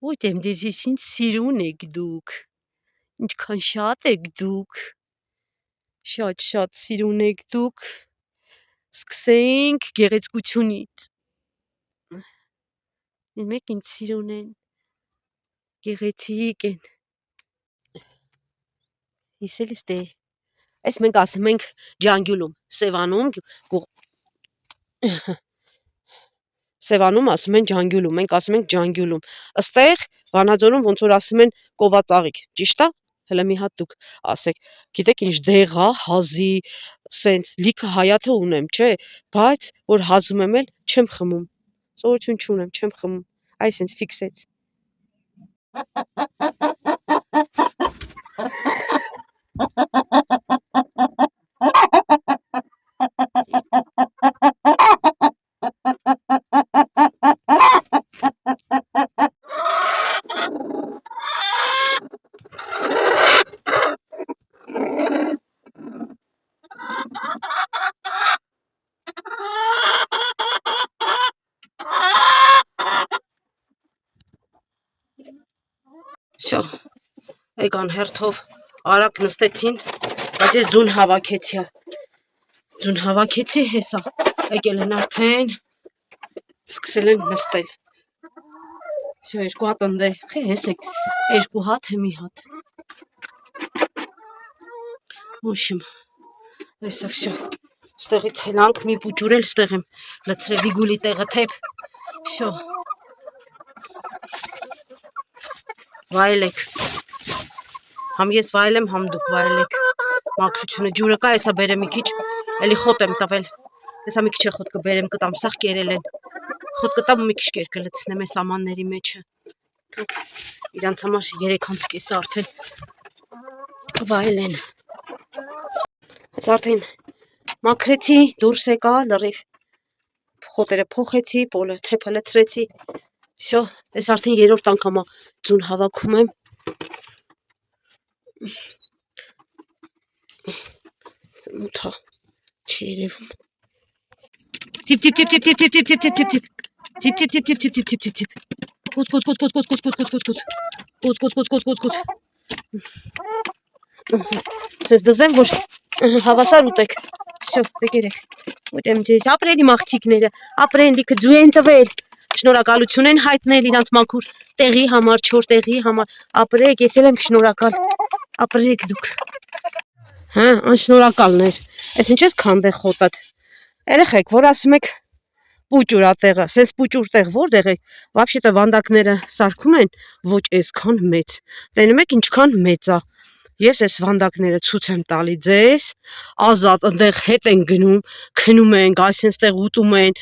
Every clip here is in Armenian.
Ոտեմ դեզ ես ինչ սիրուն եք դուք, ինչքան շատ եք դուք, շատ սիրուն եք դուք, սկսենք գեղեցկությունից, մեկ ինչ սիրուն են, գեղեցիկ են, ես էլ ստե, այս մենք ասում ենք ջանգյուլում, Սևանում ասում են ջանգյուլում, մենք ասում ենք ջանգյուլում, ըստեղ Վանաձորում ոնց որ ասում են կովածաղիկ, ճիշտ է, հələ մի հատ դուք ասեք, գիտեք ինչ դեղ է, հազի, սենց լիքը հայաթը ունեմ, չէ, բայց որ հազում եմ էլ չեմ խմում, սովորություն չունեմ, չեմ խմում, այ սենց ֆիքսեց։ Շո, եկան հերթով արագ նստեցին, բայց ես ձուն հավաքեցի, հեսա, եկել են արդեն, սկսել են նստել, շո, երկու հատ ընդե, խի հեսեք, երկու հատ, մի հատ, ոշում, հեսա վշո, ստեղից հելանք, մի պուճուր էլ ստեղ եմ, լծրե վիգուլի տեղը թեպ, վշո, վայելեք, համ ես վայելեմ, համ դուք վայելեք, մաքրությունը ջուրը կա, հեսա բերեմ մի քիչ, էլի խոտ եմ տվել, հեսա մի քիչ է խոտ կբերեմ, կտամ, սաղ կերել են, խոտ կտամ ու մի քիչ կեր կլցնեմ այս ամանների մեջը, իրանց համար 3 կես արդեն վայելեն, ես արդեն մաքրեցի, դուրս եկա, լրիվ, խոտերը փոխեցի, պոլը թեպը լցրեցի, շո, ես արդեն 3-րդ անգամա ձուն հավաքում եմ, մութա, չի երևում, սես դզեմ, որ հավասար ուտեք, շո, դեգերեք, ուտեմ ձեզ, ապրեն իմ աղջիկները, ապրեն, լիքը ձու են տվել, շնորհակալություն են հայտնել իրանց մաքուր տեղի համար, չոր տեղի համար, ապրեք, ես էլ եմ շնորհակալ, ապրեք դուք, հա, անշնորհակալներ, ես ինչ ես քանդե խոտդ, երեխեք, որ ասում եք պուճուր ա տեղը, սենց պուճուր տեղ որտեղ է, վաբշետը վանդակները սարքում են, ոչ այսքան մեծ, տենում եք ինչքան մեծ է, ես այս վանդակները ցույց եմ տալի ձեզ, ազատ ընդեղ հետ են գնում, քնում ենք, այսենց տեղ ուտում են,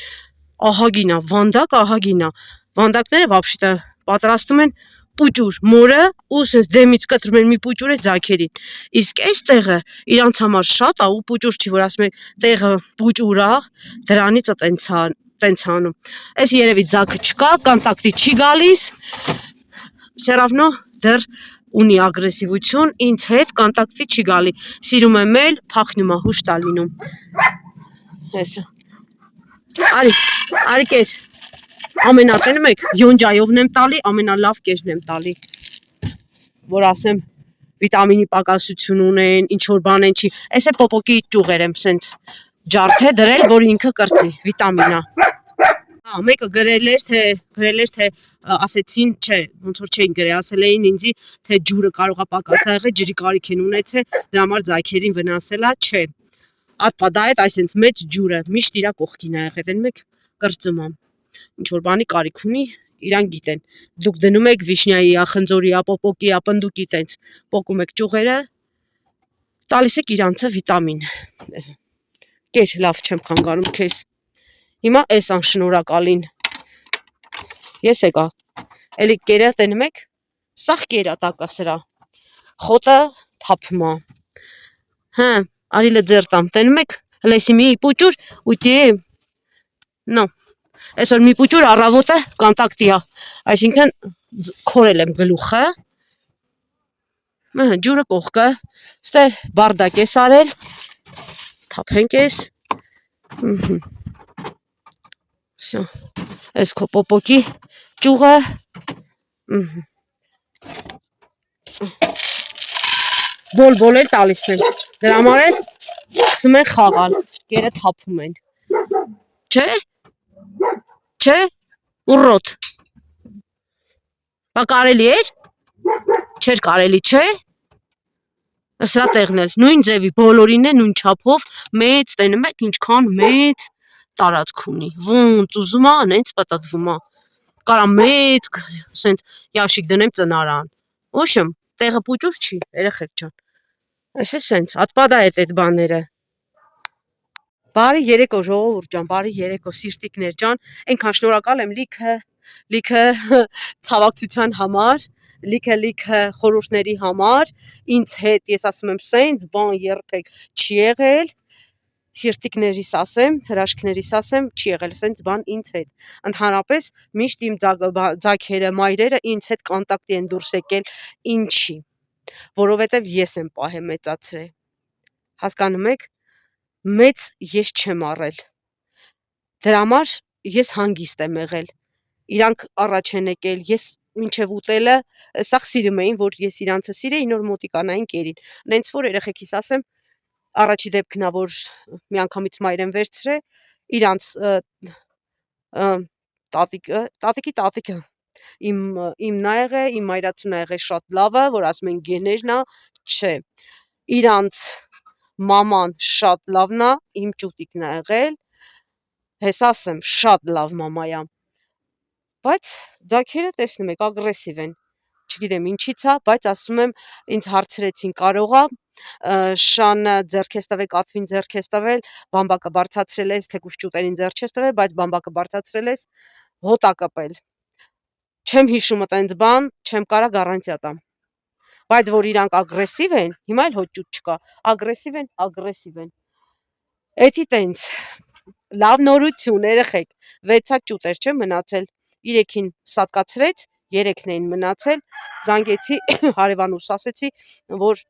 ահագինա, վանդակ ահագինա, վանդակները վաբշետը պատրաստում են պուճուր, մորը ու սենց դեմից կտրում են մի պուճուր է ձայքերին, իսկ այս տեղը իրանց համար շատ է ու պուճուր չի, որ ասում են տեղը պուճուր է, դրանից տենց անում, այս երևի ձակը չկա, կոնտակտի չի գալիս, սեრავնո դեռ ունի ագրեսիվություն, ինձ հետ կոնտակտի չի գալի, սիրում եմ էլ, փախնում է, հուշ տա լինում, հեսա, արի կեր, ամենատենում եք, յոնջայովն եմ տալի, ամենալավ կերն եմ տալի, որ ասեմ, վիտամինի պակասություն ունեն, ինչ-որ բան են չի, այս է պոպոկի ճուղեր եմ սենց ջարդե դրել, որ ինքը կրծի, վիտամինա, մեկը գրել էր, թե ասեցին, չէ, ոնց որ չէին գրել, ասել էին ինձի, թե ջուրը կարող է պակաս ա եղել, ջրի կարիք են ունեցել, դրա համար ձայքերին վնասել ա, չէ, ատպա դա այդ այսենց մեծ ջուրը, միշտ իրա կողքին ա եղել, են մեկ կրծում ա, ինչ որ բանի կարիք ունի, իրան գիտեն, դուք դնում եք վիշնյայի, խնձորի, պոպոկի, պնդուկի տենց, պոկում եք ճյուղերը, տալիս եք իրանցը վիտամին, կեր լավ չեմ խանգարում քեզ, հիմա այս անշնորհակալին, ես եկա, էլի կերը տենում եք, սաղ կերա տակա սրա, խոտը թափում ա, հա, արիլը ձեր տամ, տենում եք, հլեսի մի պուճուր, ուտի է, նո, այսօր մի պուճուր առավոտը կոնտակտի ա, այսինքն քորել եմ գլուխը, ջուրը կողքը, ստե բարդակ ես արել, թափենք ես, այս քո պոպոկի ճուղը, Բոլ էլ տալիս են։ Դրա համար էլ սկսում են խաղալ, գերը թափում են։ Չէ՞։ Չէ՞։ Ուռոտ։ Բա կարելի էր։ Չէր կարելի, չէ՞։ Սրա տեղն էլ նույն ձևի բոլորին է նույն չափով մեծ, տենում եք ինչքան մեծ տարածք ունի։ Ոնց ուզում ա, նենց պատտվում ա։ Կարա մեծ, սենց ящик դնեմ ծնարան։ Ոშմ, տեղը պուճուր չի, երեխեք ջան։ Այս է սենց, atpada այդ բաները։ Բարի երեկո ժողովուրդ ջան, բարի երեկո սիրտիկներ ջան, այնքան շնորհակալ եմ լիքը ցավակցության համար, լիքը խորհուրդների համար, ինձ հետ ես ասում եմ սենց բան երբեք չի եղել, սիրտիկներիս ասեմ, հրաշքներիս ասեմ, չի եղել սենց բան ինձ հետ։ Ընդհանրապես միշտ իմ ձագերը, մայրերը ինձ հետ կոնտակտի են դուրս եկել, ինչի, որովհետև ես եմ պահել մեծացրել։ Հասկանում եք, մեծ ես չեմ առել։ Դրա համար ես հանգիստ եմ եղել։ Իրանք առաջ են եկել, ես մինչև ուտելը սաղ սիրում էին, որ ես իրանցը սիրեի, նոր մոտիկանային կերին։ Նենց որ երեխեքիս ասեմ, առաջի դեպքն ա, որ միանգամից մայր եմ վերցրել, իրանց տատիկը իմն ա եղել, իմ մայրացուն ա եղել շատ լավը, որ ասում են գեներն ա, չէ։ Իրանց մաման շատ լավն ա, իմ ճուտիկն ա եղել, հես ասեմ, շատ լավ մամա ա։ Բայց ձագերը տեսնում եք ագրեսիվ են, չգիտեմ ինչից ա, բայց ասում եմ, ինձ հարցրեցին կարող ա շանը ձեռք ես տվել, կատվին ձեռք ես տվել, բամբակը բարձրացրել ես, թեկուզ ճուտերին ձեռք չես տվել, բայց բամբակը բարձրացրել ես, հոտ ա կպել։ Չեմ հիշում տենց բան, չեմ կարա գարանտիա տամ։ Բայց որ իրանք ագրեսիվ են, հիմա էլ հոտ ճուտ չկա, ագրեսիվ են։ Էդի տենց, լավ նորություն երեխեք, 6 հատ ճուտեր չեմ մնացել, 3-ին սատկացրեց, 3-ն էին մնացել, զանգեցի հարևանուս ասեցի, որ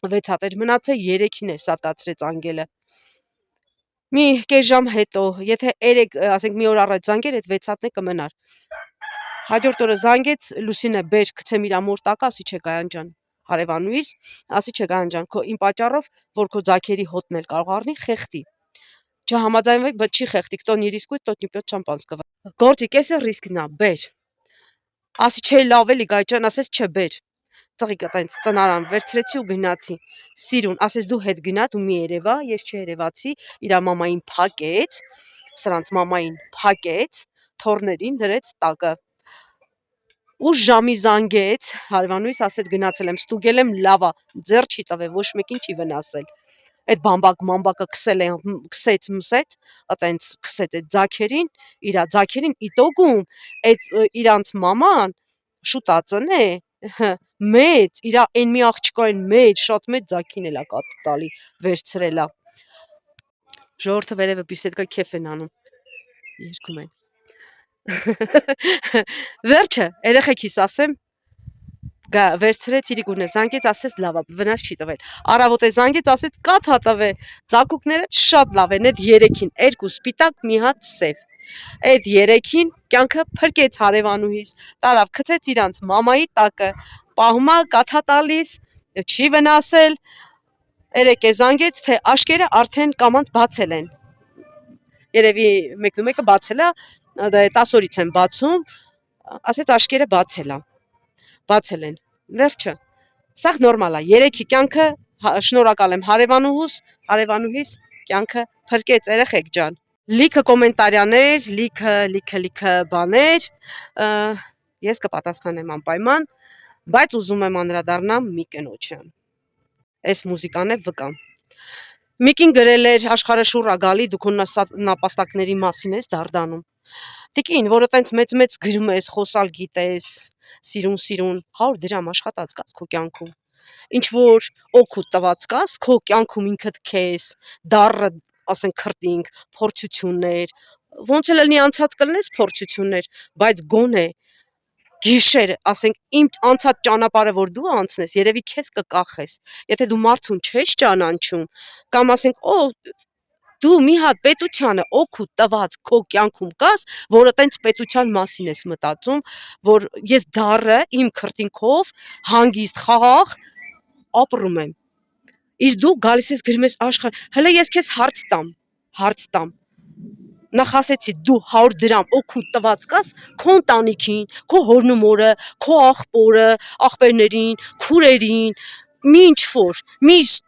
6 հատ էր մնացել, 3-ին է սատկացրեց անգելը։ Մի կես ժամ հետո, եթե 3, ասենք մի օր առաջ զանգեր, այդ 6 հատն է կմնար։ Հաջորդ օրը զանգեց, Լուսինե բեր գցեմ իրա մորտակը, ասի չէ Գայան ջան, հարևանուիս, ասի չէ Գայան ջան, քո իմ պատճառով, որ քո ձագերի հոտն էլ կարող առնի, խեղդի։ Չհամաձայնվի, բայց չի խեղդի, кто не рискует, тот не пьет шампанского։ Գործի կեսը ռիսկն ա, բեր։ Ասի չէ լավ էլի Գայ ջան, ասես չէ բեր։ Ծղիկը տենց ծնարան վերցրեցի ու գնացի։ Սիրուն, ասես դու հետ գնա, դու մի երևա, ես չերևացի, իրա մամային փակեց, սրանց մամային փակեց, թորներին դրեց տակը։ 8 ժամի զանգեց, հարևանուիս ասեց գնացել եմ, ստուգել եմ, լավ ա, ձեռ չի տվել, ոչ մեկին չի վնասել։ Այդ բամբակը քսեց մսեց, այտենց քսեց այդ ձագերին, իրա ձագերին իտոգում, այդ իրանց մաման շուտ ա ծնե, մեծ, իրա այն մի աղջկա այն մեծ, շատ մեծ ձագին էլա կատի տալի, վերցրելա։ Ժողովուրդը վերևը բիսեդկա քեֆ են անում, երկում են։ Վերջը, երեխեքիս ասեմ, վերցրեց իրիկունը, զանգեց, ասեց լավ ա, վնաս չի տվել։ Առավոտ է զանգեց, ասեց կաթ ա տվել, ձագուկները շատ լավ են, այդ 3-ին, 2 սպիտակ, մի հատ սև։ Այդ 3-ին կյանքը փրկեց հարևանուհիս, տարավ գցեց իրանց մամայի տակը, պահում ա կաթ ա տալիս, չի վնասել։ Երեկ է զանգեց, թե աշկերը արդեն կամանց բացել են։ Երևի մեկը բացել ա, 10 օրից են բացում, ասեց աշկերը բացել են, վերջը, սաղ նորմալ ա, 3-ի կյանքը, շնորհակալ եմ հարևանուհիս կյանքը փրկեց երեխեք ջան։ Լիքը կոմենտարյաներ, լիքը բաներ, ես կպատասխանեմ անպայման, բայց ուզում եմ անդրադառնամ մի կնոջը, այս մուզիկան է վկան։ Միկին գրել էր աշխարհը շուռ ա գալի, դու քո նապաստակների մասին ես դարդանում։ Տիկին, որը տենց մեծ գրում ես, խոսալ գիտես, սիրուն, 100 դրամ աշխատած կաս քո կյանքում։ Ինչ որ օգուտ տված կաս քո կյանքում ինքդ քեզ, դառը, ասենք քրտինք, փորձություններ, ոնց էլ լինի անցած կլնես փորձություններ, բայց գոնե գիշեր, ասենք իմ անցած ճանապարհը որ դու անցնես, երևի քեզ կկախես։ Եթե դու մարդուն չես ճանաչում, կամ ասենք, դու մի հատ պետությանը օգուտ տված քո կյանքում կաս, որը տենց պետության մասին ես մտածում, որ ես դառը իմ քրտինքով հանգիստ խաղաղ ապրում եմ։ Իսկ դու գալիս ես գրում ես աշխարհ, հələ ես քեզ հարց տամ։ Նախ ասեցի դու 100 դրամ օգուտ տված կաս քո ընտանիքին, քո հորն ու մորը, քո աղբորը, աղբերներին, քուրերին,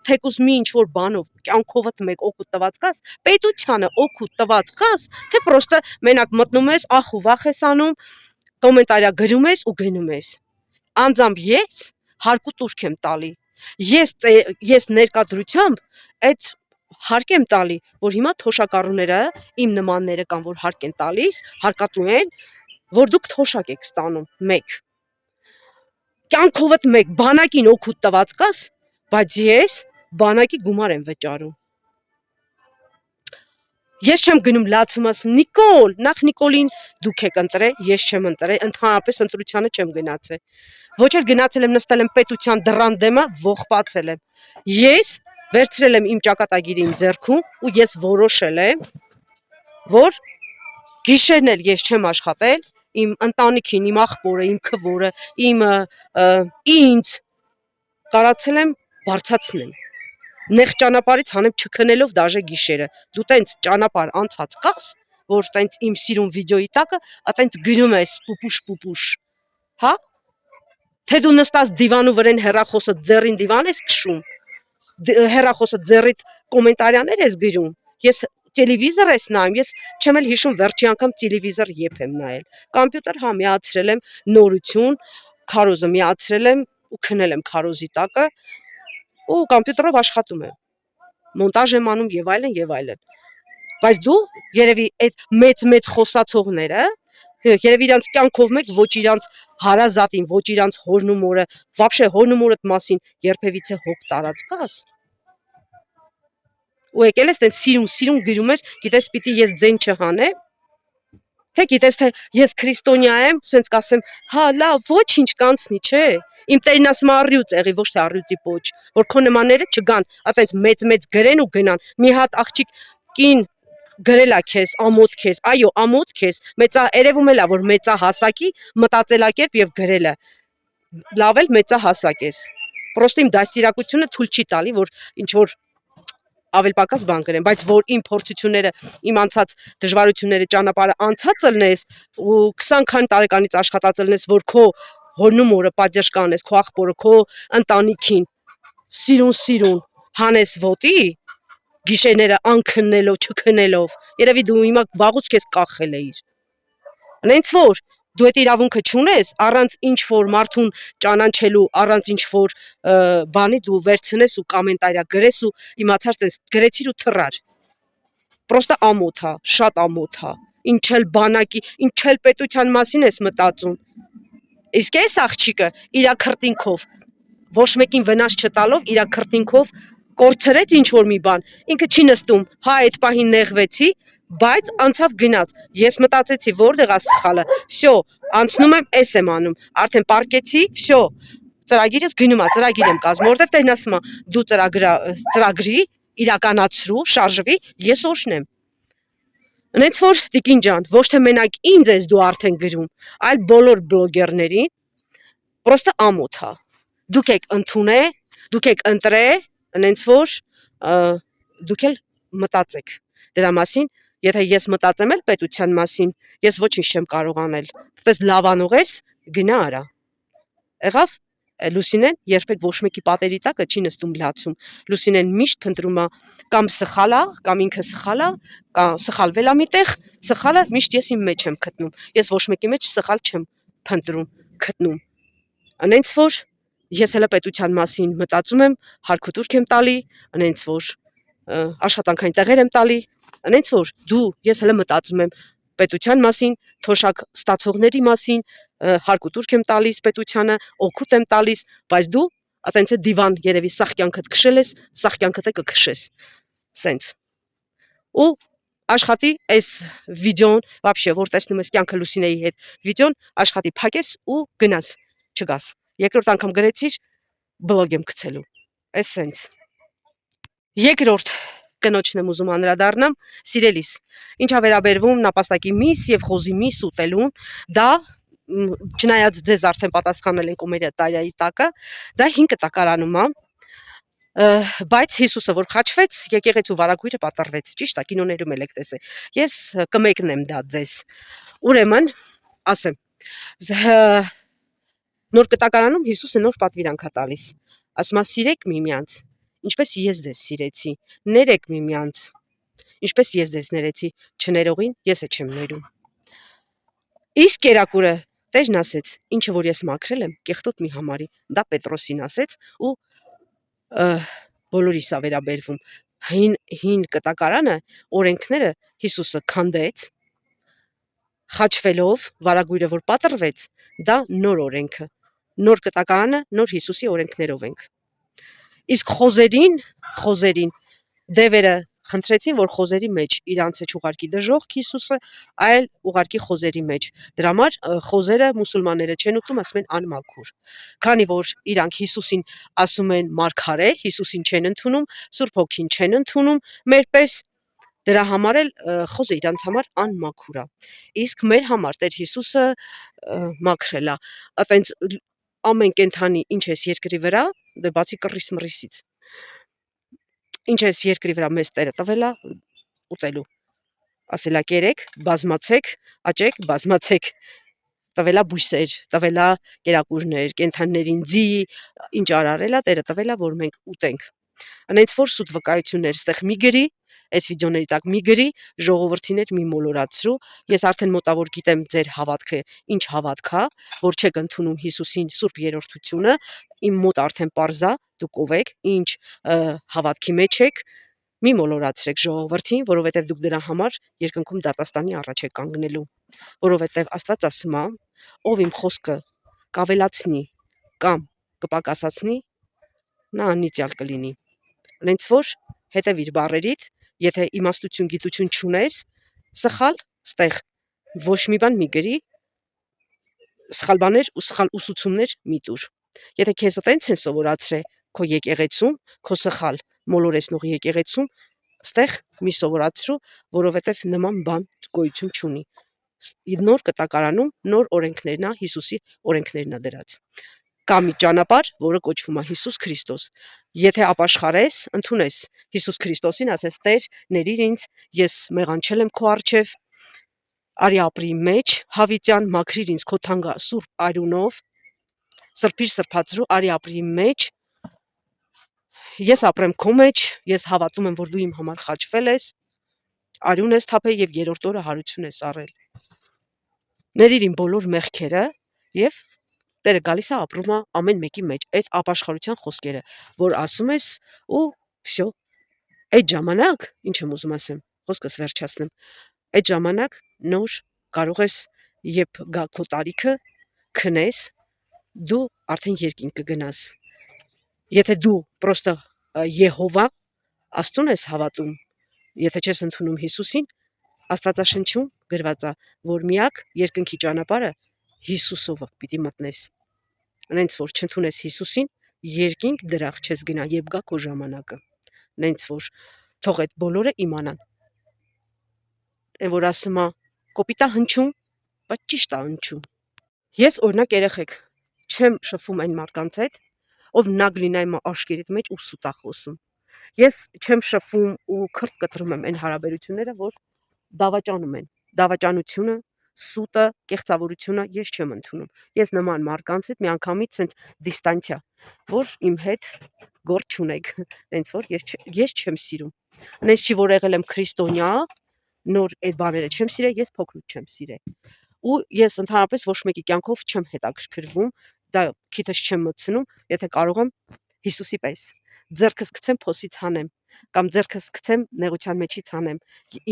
թեկուզ մի ինչ որ բանով կյանքովդ մեկ օգուտ տված կաս, պետությանը օգուտ տված կաս, թե պրոստը մենակ մտնում ես, ախ ու վախ ես անում, կոմենտարիա գրում ես ու գնում ես։ Անձամբ ես հարկ ու տուրք եմ տալի։ Ես ներկայությամբ այդ հարկ եմ տալի, որ հիմա թոշակառուները, իմ նմանները կան, որ հարկ են տալիս, հարկատու են, որ դուք թոշակ եք ստանում, մեկ։ Կյանքովդ մեկ բանակին օգուտ տված կաս, բայց ես բանակի գումար եմ վճարում։ Ես չեմ գնում լացում ասում, Նիկոլ, նախ Նիկոլին դուք եք ընտրել, ես չեմ ընտրել, ընդհանրապես ընտրությանը չեմ գնացել։ Ոչ էլ գնացել եմ նստել եմ պետության դռան դեմը, ողբացել եմ։ Ես վերցրել եմ իմ ճակատագիրը իմ ձեռքում ու ես որոշել եմ, որ գիշերն էլ ես չեմ աշխատել, իմ ընտանիքին, իմ աղբորը, իմ քվորը, ինձ կարացել եմ բարձացնեմ։ Նեղ ճանապարհից հանեմ չքնելով դաժե գիշերը։ Դու տենց ճանապարհ անցած կաս, որ տենց իմ սիրուն վիդեոյի տակը, տենց գրում ես պուպուշ, հա? Թե դու նստած դիվանու վրան հեռախոսը ձեռին դիվան ես քշում, հեռախոսը ձեռիդ կոմենտարիաներ ես գրում, ես տելևիզոր ես նայում, ես չեմ էլ հիշում վերջի անգամ տելևիզոր երբ եմ նայել։ Կոմպյուտեր հա միացրել եմ նորություն, քարոզը միացրել եմ ու քնել եմ քարոզի տակը ու կոմպյուտերով աշխատում եմ։ Մոնտաժ եմ անում եւ այլն եւ այլն։ Բայց դու երևի այդ մեծ խոսացողները, երևի իրանց կյանքով մեկ ոչ իրանց հարազատին, ոչ իրանց հորն ու մորը, вообще հորն ու մորդ մասին երբևիցե հոգ տարած կաս։ Ու եկել ես տենց սիրուն գրում ես, գիտես պիտի ես ձեն չհանեմ, թե գիտես թե ես քրիստոնյա եմ, սենց կասեմ, հա լավ, ոչինչ կանցնի, չէ։ Իմ տերն ասում առյուծ եղի, ոչ թե առյուծի պոչ, որ քո նմանները չգան, այտենց մեծ գրեն ու գնան։ Մի հատ աղջիկ կին գրելա քեզ, ամոթ քեզ, այո, ամոթ քեզ, երևում էլա, որ մեծահասակի մտածելակերպ եւ գրելը։ Լավ էլ մեծահասակ ես։ Պրոստը իմ դաստիարակությունը թույլ չի տալի, որ ինչ որ ավել պակաս բան գրեմ, բայց որ իմ փորձությունները, իմ անցած դժվարությունները ճանապարհը անցած ելնես ու 20 քանի տարեկանից աշխատած ելնես, որ քո հորն ու մորը պատժ կանես, քո աղբորը, քո ընտանիքին սիրուն հանես ոտի, գիշերները անքննելով, չքնելով, երևի դու հիմա վաղուց քեզ կախել էիր։ Հենց որ դու այդ իրավունքը չունես, առանց ինչ որ մարդուն ճանաչելու, առանց ինչ որ բանի դու վերցնես ու կոմենտարիա գրես ու իմացար տես գրեցիր ու թռար։ Պրոստը ամոթ է, շատ ամոթ է։ Ինչ էլ բանակի, ինչ էլ պետության մասին ես մտածում։ Իսկ այս աղջիկը իր քրտինքով ոչ մեկին վնաս չտալով իր քրտինքով կորցրեց ինչ որ մի բան։ Ինքը չի նստում, հա այդ պահին նեղվեցի, բայց անցավ գնաց։ Ես մտածեցի որտեղ է սխալը։ Всё, անցնում եմ, էս եմ անում։ Արդեն պարկեցի, всё։ Ծրագիրս գնում է, ծրագիր եմ կազմում, որտեղ տերն ասում է, դու ծրագրի իրականացրու, շարժվի, ես օժնեմ։ Հենց որ տիկին ջան, ոչ թե մենակ ինձ ես դու արդեն գրում, այլ բոլոր բլոգերներին, պրոստը ամոթ է։ Դուք եք ընդունել, դուք եք ընտրել, հենց որ դուք էլ մտածեք դրա մասին, եթե ես մտածեմ էլ պետության մասին, ես ոչինչ չեմ կարող անել։ Դες լավանող ես, գնա արա։ Եղավ Լուսինեն երբեք ոչ մեկի պատերի տակը չի նստում լացում։ Լուսինեն միշտ փնտրում է կամ սխալ է, կամ ինքը սխալ է, կամ սխալվել է միտեղ, սխալը միշտ ես իմ մեջ եմ գտնում։ Ես ոչ մեկի մեջ սխալ չեմ փնտրում, գտնում։ Հենց որ ես հələ պետության մասին մտածում եմ, հարկ ու տուրք եմ տալի, հենց որ աշխատանքային տեղեր եմ տալի, հենց որ ես հələ մտածում եմ պետության մասին, թոշակ ստացողների մասին, հարկ ու տուրք եմ տալիս պետությանը, օգուտ եմ տալիս, բայց դու այտենց է դիվան երևի սաղ կյանքդ քշել ես, սաղ կյանքդ կքշես։ Սենց։ Ու աշխատի այս վիդեոն, вообще որ տեսնում ես կյանքը Լուսինեի հետ վիդեոն, աշխատի փակես ու գնաս, չգաս։ Երկրորդ անգամ գրեցիր բլոգ եմ գցելու։ Էս սենց։ Երկրորդ կնոջն եմ ուզում անդրադառնամ, սիրելիս, ինչա վերաբերվում նապաստակի միս եւ խոզի միս ուտելուն, դա չնայած ձեզ արդեն պատասխանել են կոմերիա տարիայի տակը, դա 5 կտակարանում է, բայց Հիսուսը որ խաչվեց, եկեղեցու վարագույրը պատառվեց, ճիշտ է, կինոներում էլ եք տեսել։ Ես կմեկնեմ դա ձեզ։ Ուրեմն, ասեմ, նոր կտակարանում Հիսուսը նոր պատվիրանք է տալիս։ Ասում է սիրեք միմյանց, ինչպես ես ձեզ սիրեցի, ներեք միմյանց, ինչպես ես ձեզ ներեցի, չներողին ես է չեմ ներում։ Իսկ կերակուրը Տերն ասեց, ինչը որ ես մաքրել եմ, կեղտոտ մի համարի, դա Պետրոսին ասեց ու բոլորիս է վերաբերվում։ Հին կտակարանը օրենքները Հիսուսը քանդեց, խաչվելով, վարագույրը որ պատռվեց, դա նոր օրենքը, նոր կտակարանը նոր Հիսուսի օրենքներով ենք։ Իսկ խոզերին դևերը խնդրեցին, որ խոզերի մեջ իրանց չուղարկի դժոխք Հիսուսը, այլ ուղարկի խոզերի մեջ։ Դրա համար խոզերը մուսուլմանները չեն ուտում, ասում են անմաքուր։ Քանի որ իրանք Հիսուսին ասում են մարգարե, Հիսուսին չեն ընդունում, Սուրբ Հոգին չեն ընդունում մեր պես, դրա համար էլ խոզը իրանց համար անմաքուր է։ Իսկ մեր համար Տեր Հիսուսը մաքրել է։ Այտենց ամեն կենդանի ինչ էս երկրի վրա, դե բացի կռիս մռիսից, ինչ էս երկրի վրա մեզ Տերը տվել է ուտելու, ասելա կերեք, բազմացեք, աճեք, բազմացեք, տվել է բույսեր, տվել է կերակուրներ, կենդանիներին ձի, ինչ արարել է Տերը տվել է, որ մենք ուտենք։ Անենց որ սուտ վկայություններ ստեղ մի գրի, այս վիդեոների տակ մի գրի, ժողովրդիներ մի մոլորացրու, ես արդեն մոտավոր գիտեմ ձեր հավատքը, ինչ հավատք է, որ չեք ընդունում Հիսուսին Սուրբ Երրորդությունը, իմ մոտ արդեն պարզա, դուք ով եք, ինչ հավատքի մեջ եք, մի մոլորացրեք ժողովրդին, որովհետև դուք դրա համար երկնքում դատաստանի առաջ եք կանգնելու, որովհետև Աստված ասում է, ով իմ խոսքը կավելացնի կամ կպակասացնի, նա անիծյալ կլինի։ Անենց որ հետև իր բառերիդ, եթե իմաստություն գիտություն չունես, սխալ ստեղ ոչ մի բան մի գրի, սխալ բաներ ու սխալ ուսուցումներ մի տուր։ Եթե քեզ տենց են սովորացրել քո եկեղեցում, քո սխալ մոլորեցնող եկեղեցում, ստեղ մի սովորացրու, որովհետև նման բան գոյություն չունի։ Նոր կտակարանում նոր օրենքներն է, Հիսուսի օրենքներն է դրած։ Կա մի ճանապարհ, որը կոչվում է Հիսուս Քրիստոս։ Եթե ապաշխարես, ընդունես Հիսուս Քրիստոսին, ասես Տեր, ների ինձ, ես մեղանչել եմ քո առջև, արի ապրի մեջ, հավիտյան մաքրիր ինձ քո թանկա սուրբ արյունով, սրբիր սրբացրու, արի ապրի մեջ, ես ապրեմ քո մեջ, ես հավատում եմ, որ դու իմ համար խաչվել ես, արյուն ես թափել եւ երրորդ օրը հարություն ես առել։ Ներիր իմ բոլոր մեղքերը եւ Տերը գալիս է ապրում է ամեն մեկի մեջ, այդ ապաշխարության խոսքերը, որ ասում ես ու վсё, այդ ժամանակ, ինչ եմ ուզում ասեմ, խոսքս վերջացնեմ, այդ ժամանակ նոր կարող ես, երբ գա քո տարիքը, քնես, դու արդեն երկինք կգնաս։ Եթե դու պրոստը Եհովա Աստծուն ես հավատում, եթե չես ընդունում Հիսուսին, Աստվածաշնչում գրված է, որ միակ երկնքի ճանապարհը Հիսուսով պիտի մտնես։ Նենց որ չընդունես Հիսուսին, երկինք դրախ չես գնա, երբ գա քո ժամանակը։ Նենց որ թող այդ բոլորը իմանան։ Այն որ ասում է կոպիտ է հնչում, բայց ճիշտ է հնչում։ Ես օրինակ երեխեք չեմ շփվում այն մարդկանց հետ, ով նագ լինա իմ աշկերիդ մեջ ու սուտ է խոսում։ Ես չեմ շփվում ու քրտ կտրում եմ այն հարաբերությունները, որ դավաճանում են։ Դավաճանությունը, սուտը, կեղծավորությունը ես չեմ ընդունում։ Ես նման մարդկանց հետ միանգամից sense դիստանցիա, որ իմ հետ գործ չունեք, այնց որ ես չեմ սիրում։ Այնց չի որ եղել եմ քրիստոնյա, նոր այդ բաները չեմ սիրել, ես փոքրուց չեմ սիրել։ Ու ես ընդհանրապես ոչ մեկի կյանքով չեմ հետաքրքրվում, դա քիթս չեմ մտցնում, եթե կարող եմ Հիսուսի պես ձեռքս գցեմ փոսից հանեմ կամ ձեռքս գցեմ նեղության մեջից հանեմ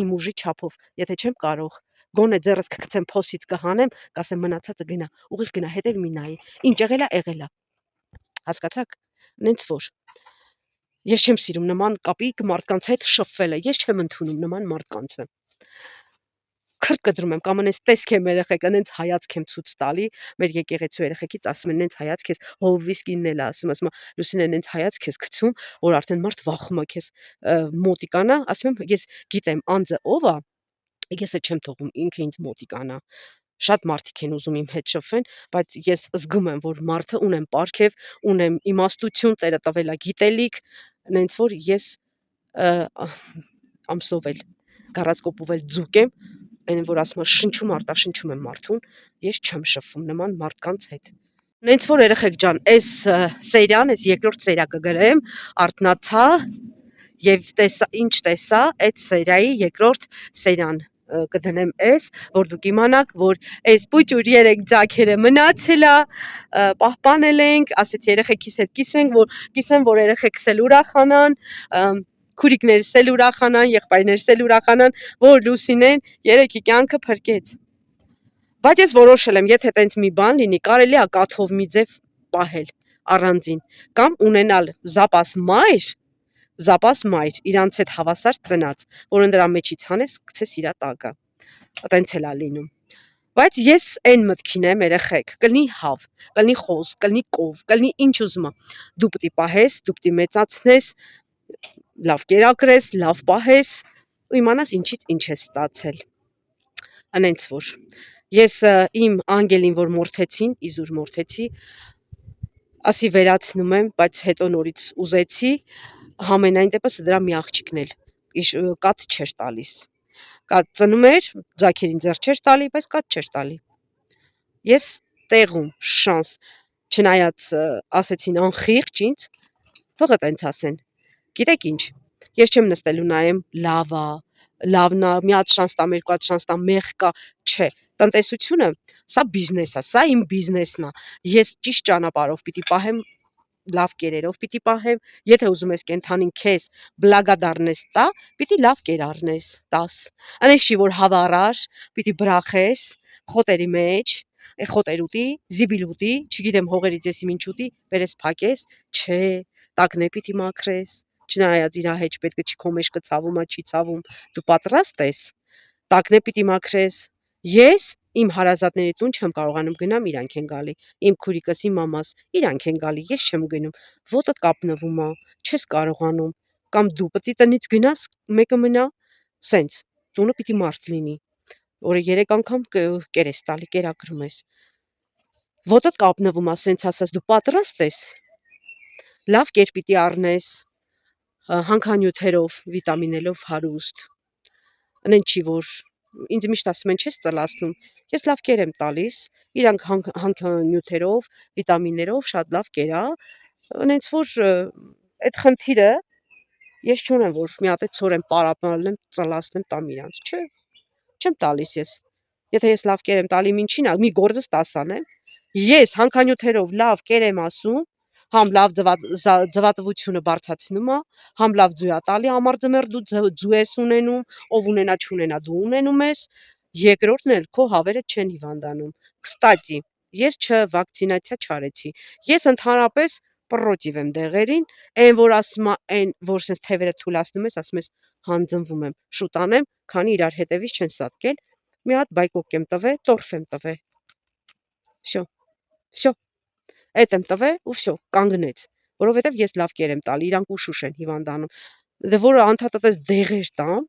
իմ ուժի չափով, եթե չեմ կարող, գոնե ձեռս կգցեմ փոսից կհանեմ, կասեմ մնացածը գնա, ուղիղ գնա, հետև մի նայի, ինչ եղել է, հասկացաք, նենց որ ես չեմ սիրում նման կապիկ մարդկանց հետ շփվելը, ես չեմ ընդունում նման մարդկանցը։ քրտ կտրում եմ կամ անես տեսք եմ երեխեք անենց հայացք եմ ցույց տալի մեր եկեղեցու երեխեքից ասում են անենց հայացք ես հովվիսկինն էլ ասում Լուսինե անենց հայացք ես գցում որ արդեն մարդ վախում է քեզ մոտիկանա ասում եմ ես գիտեմ անձը ով է ես էլ չեմ թողում ինքը ինձ մոտիկանա շատ մարդիկ են ուզում իմ հետ շփվեն, բայց ես զգում եմ, որ մարդը ունեմ պարգև, ունեմ իմաստություն, Տերը տվել է գիտելիք, նենց որ ես ամսովել, գարած կոպուվել ձուկ եմ, այն որ ասում եմ շնչում արտաշնչում եմ մարդուն, ես չեմ շփվում նման մարդկանց հետ։ Նենց որ երեխեք ջան, այս սերիան, այս երկրորդ սերիա կգրեմ, արթնացա եւ տեսա ինչ տեսա, այդ սերիայի երկրորդ սերիան կդնեմ էս, որ դուք իմանաք, որ այս պուճուր 3 ձագերը մնացել է, պահպանել ենք, ասեց երեխեքիս հետ կիսեմ, որ երեխեքս էլ ուրախանան, քուրիկներս էլ ուրախանան, եղբայրներս էլ ուրախանան, որ Լուսինեն երեքի կյանքը փրկեց։ Բայց ես որոշել եմ, եթե տենց մի բան լինի, կարելի է կաթով մի ձև պահել առանձին, կամ ունենալ զապաս մայր, իրանց հետ հավասար ծնած, որը դրա մեջից հանես, գցես իրա տակը։ Տենց էլ է լինում։ Բայց ես այն մտքին եմ երեխեք, կլինի հավ, կլինի խոս, կլինի կով, կլինի ինչ ուզում է։ Դու պիտի պահես, դու պիտի մեծացնես, լավ կերակրես, լավ պահես, ու իմանաս ինչից ինչ է ստացել։ Անենց որ ես իմ անգելին, որ մորթեցին, իզուր մորթեցի, ասի վերացնում եմ, բայց հետո նորից ուզեցի, համենայն դեպս դրա մի աղջիկն էլ կաթ չէր տալիս։ Կաթ ծնում էր, ձագերին ձեռ չէր տալի, բայց կաթ չէր տալի։ Ես տեղում շանս, չնայած ասեցին անխիղճ ինձ, թողը տենց ասեն։ Գիտեք ինչ, ես չեմ նստելու նայեմ լավն է, մի հատ շանս տամ, երկու հատ շանս տամ, մեղ կա, չէ։ Տնտեսությունը, սա բիզնես է, սա իմ բիզնեսն է։ Ես ճիշտ ճանապարհով պիտի պահեմ, լավ կերերով պիտի պահեմ, եթե ուզում ես կենթանին քեզ բլագադարնես տա, պիտի լավ կեր առնես, տաս։ Անես չի որ հավառար, պիտի բրախես, խոտերի մեջ, խոտեր ուտի, զիբիլ ուտի, չգիտեմ հողերից եսի ինչ ուտի, վերես փակես, չէ, տակներ պիտի մաքրես, չնայած իրա հետ պետք է չի քո մեջ կցավում, չի ցավում, դու պատրաստ ես, տակներ պիտի մաքրես։ Ես իմ հարազատների տուն չեմ կարողանում գնամ, իրանք են գալի, իմ քուրիկս, իմ մամաս, իրանք են գալի, ես չեմ գնում, ոտդ կապնվում է, չես կարողանում, կամ դու պիտի տնից գնաս, մեկը մնա, սենց, տունը պիտի մարդ լինի, օրը 3 անգամ կերես տալի, կերակրում ես, ոտդ կապնվում է, սենց ասած, դու պատրաստ ես, լավ կեր պիտի առնես, հանքանյութերով, վիտամինելով հարուստ, անեն չի որ ինձ միշտ ասում են չես ծլացնում, ես լավ կեր եմ տալիս, իրանք հանքանյութերով, վիտամիններով շատ լավ կերա, անենց որ այդ խնդիրը ես չունեմ, որ մի հատ ցորեն պարապանեմ, ծլացնեմ տամ իրանց, չէ, չեմ տալիս ես, եթե ես լավ կեր եմ տալի ինչին, մի գործս 10 անեմ, ես հանքանյութերով լավ կեր եմ ասում, համ լավ ձվատվությունը բարձրացնում է, համ լավ ձու է տալի, ամարձմեր դու ձու ես ունենում, ով ունենա չունենա դու ունենում ես, երկրորդն էլ քո հավերը չեն հիվանդանում։ Կստատի, ես չվակցինացիա չարեցի, ես ընդհանրապես պրոտիվ եմ դեղերին, այն որ ասում է, այն որ sense թևերը թուլացնում ես, ասում ես հանձնվում եմ, շուտ անեմ, քանի իրար հետևից չեն սատկել, մի հատ բայկոկ եմ տվել, տորֆ եմ տվել։ Всё, այդ եմ տվել ու всё, կանգնեց, որովհետև ես լավ կեր եմ տալի, իրանք ուշուշ են հիվանդանում։ Դե որը անդադատես դեղեր տամ,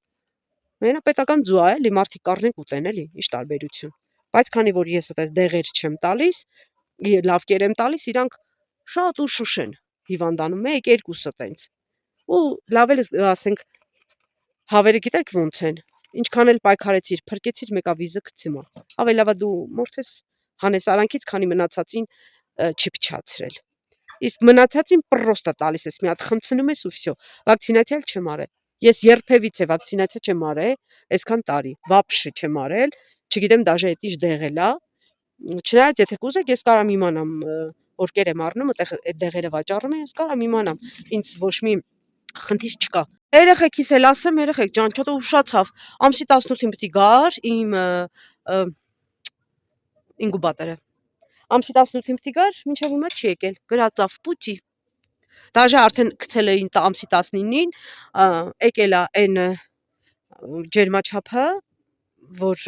մենապետական ձու է, էլի մարդիկ կառնեն կուտեն, էլի, ինչ տարբերություն։ Բայց քանի որ ես այդպես դեղեր չեմ տալիս, լավ կեր եմ տալիս, իրանք շատ ուշուշ են հիվանդանում, 1-2-ը տենց։ Ու լավ էլ ասենք հավերը գիտեք ոնց են, ինչքան էլ պայքարեցիր, փրկեցիր, մեկա վիզը գցիմա։ Ավելի լավ է դու մորթես հանես արանքից, քանի մնացածին չի փչացրել։ Իսկ մնացածին պրոստը տալիս ես, մի հատ խմցնում ես ու всё։ Վակցինացիա չեմ արել։ Ես երբևիցե վակցինացիա չեմ արել, այսքան տարի, վաբշե չեմ արել, չգիտեմ դաժե էդ ինչ դեղել է։ Չնայած եթե կուզեք, ես կարամ իմանամ, որ կեր եմ առնում, այդ դեղերը վաճառում են, ես կարամ իմանամ, ինձ ոչ մի խնդիր չկա։ Երեխեքիս էլ ասեմ, երեխեք ջան, չոտը ուշացավ, ամսի 18-ին պիտի գար իմ ինկուբատորը։ Ամսի 18-ին պիտի գար, մինչև հիմա չի եկել, գրածավ պուտի։ Դաժե արդեն գցել էին ամսի 19-ին, եկել է այն ջերմաչափը, որ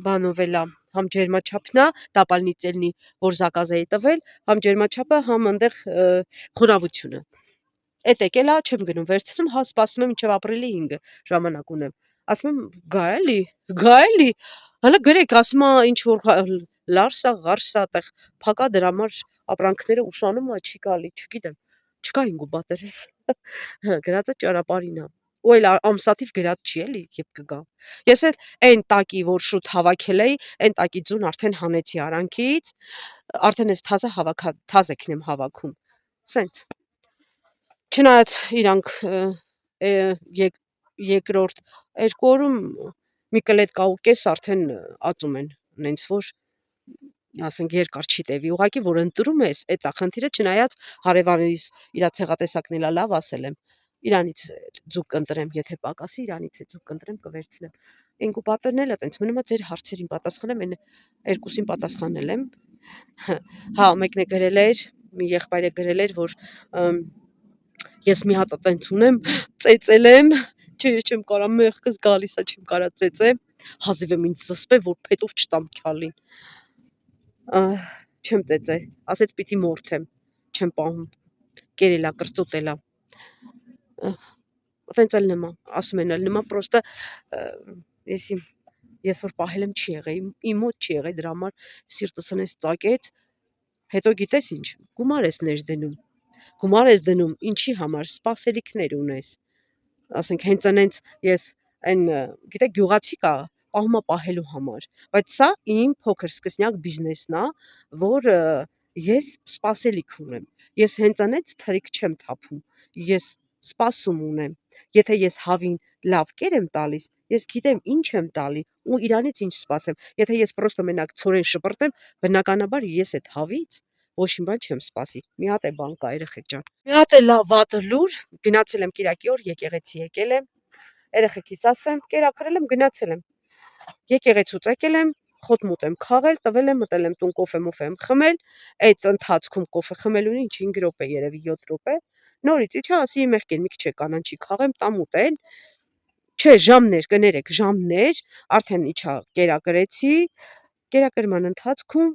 բանով էլա համ ջերմաչափն է, տապալնիցելնի, որ զակազ էի տվել, համ ջերմաչափը, համ այնտեղ խոնավությունը։ Էդ եկել է, չեմ գնում, վերցնում, հա սպասում եմ մինչև ապրիլի 5-ը ժամանակ ունեմ։ Ասում եմ գա էլի, հələ գրեք, ասում է ինչ որ լարսա, ղարսա, այդտեղ փակա դրա համար ապրանքները ուշանում է, չի գալի, չգիտեմ, չկա ինկուբատորս։ Գրածը ճարապարին է։ Ու էլ ամսաթիվ գրած չի էլի, երբ կգա։ Ես այն տակի, որ շուտ հավաքել էի, այն տակի ձուն արդեն հանեցի արանքից, արդեն այս թազեքն եմ հավաքում։ Սենց։ Չնայած իրանք երկրորդ 2 օրում մի կլետ կա ու կես արդեն ածում են, նենց որ ասենք երկար չի տևի, ուղղակի որ ընտրում ես, էդ է խնդիրը, չնայած հարևանիս իրա ցեղատեսակն էլա լավ ասել եմ, իրանից ձուկ կընտրեմ, եթե պակասի, իրանից է ձուկ կընտրեմ, կվերցնեմ։ Ինկուբատորն էլ է տենց մնում է ձեր հարցերին պատասխանեմ, այն երկուսին պատասխանել եմ։ Հա, մեկն է գրել էր, մի եղբայր է գրել էր, որ ես մի հատ տենց ունեմ, ծեծել եմ, չէ, ես չեմ կարա, մեղքս գալիս է, չեմ կարա ծեծեմ, հազիվ եմ ինձ զսպե, որ փետով չտամ քյալին։ Չեմ ծեծե, ասեց պիտի մորթեմ, չեմ պահում, կերելա, կրծոտելա։ Տենց էլ նմա, ասում են էլ նմա, պրոստը ես որ պահել եմ չի եղել, իմ մոտ չի եղել, դրա համար սիրտս հենց ծակեց, հետո գիտես ինչ, գումար ես դնում, ինչի համար, սպասելիքներ ունես, ասենք հենց անենց ես այն, գիտեք, գյուղացի կա, պահում է պահելու համար, բայց սա իմ փոքր սկսնյակ բիզնեսն է, որ ես սպասելիք ունեմ, ես հենց անենց թրիք չեմ թափում, ես սպասում ունեմ, եթե ես հավին լավ կեր եմ տալիս, ես գիտեմ ինչ եմ տալի ու իրանից ինչ սպասեմ, եթե ես պրոստը մենակ ցորեն շպրտեմ, բնականաբար ես այդ հավից ոչ մի բան չեմ սպասի։ Մի հատ է բան կա, երեխեք ջան։ Մի հատ է լավ վատ լուր, գնացել եմ Կիրակի օր, եկեղեցի եկել եմ, երեխեքիս ասեմ, կերակրել եմ, գնացել եմ։ Եկեղեցուց եկել եմ, խոտմուտ եմ քաղել, տվել եմ, մտել եմ տուն, կոֆե մոֆե եմ խմել, այդ ընթացքում կոֆե խմելուն ինչ 5 րոպե, երևի 7 րոպե, նորից իջա, ասի մեղքեր մի քիչ կանանչի քաղեմ, տամ ուտեն, չէ, ժամներ, կներեք, ժամներ, արդեն իջա կերակրեցի, կերակրման ընթացքում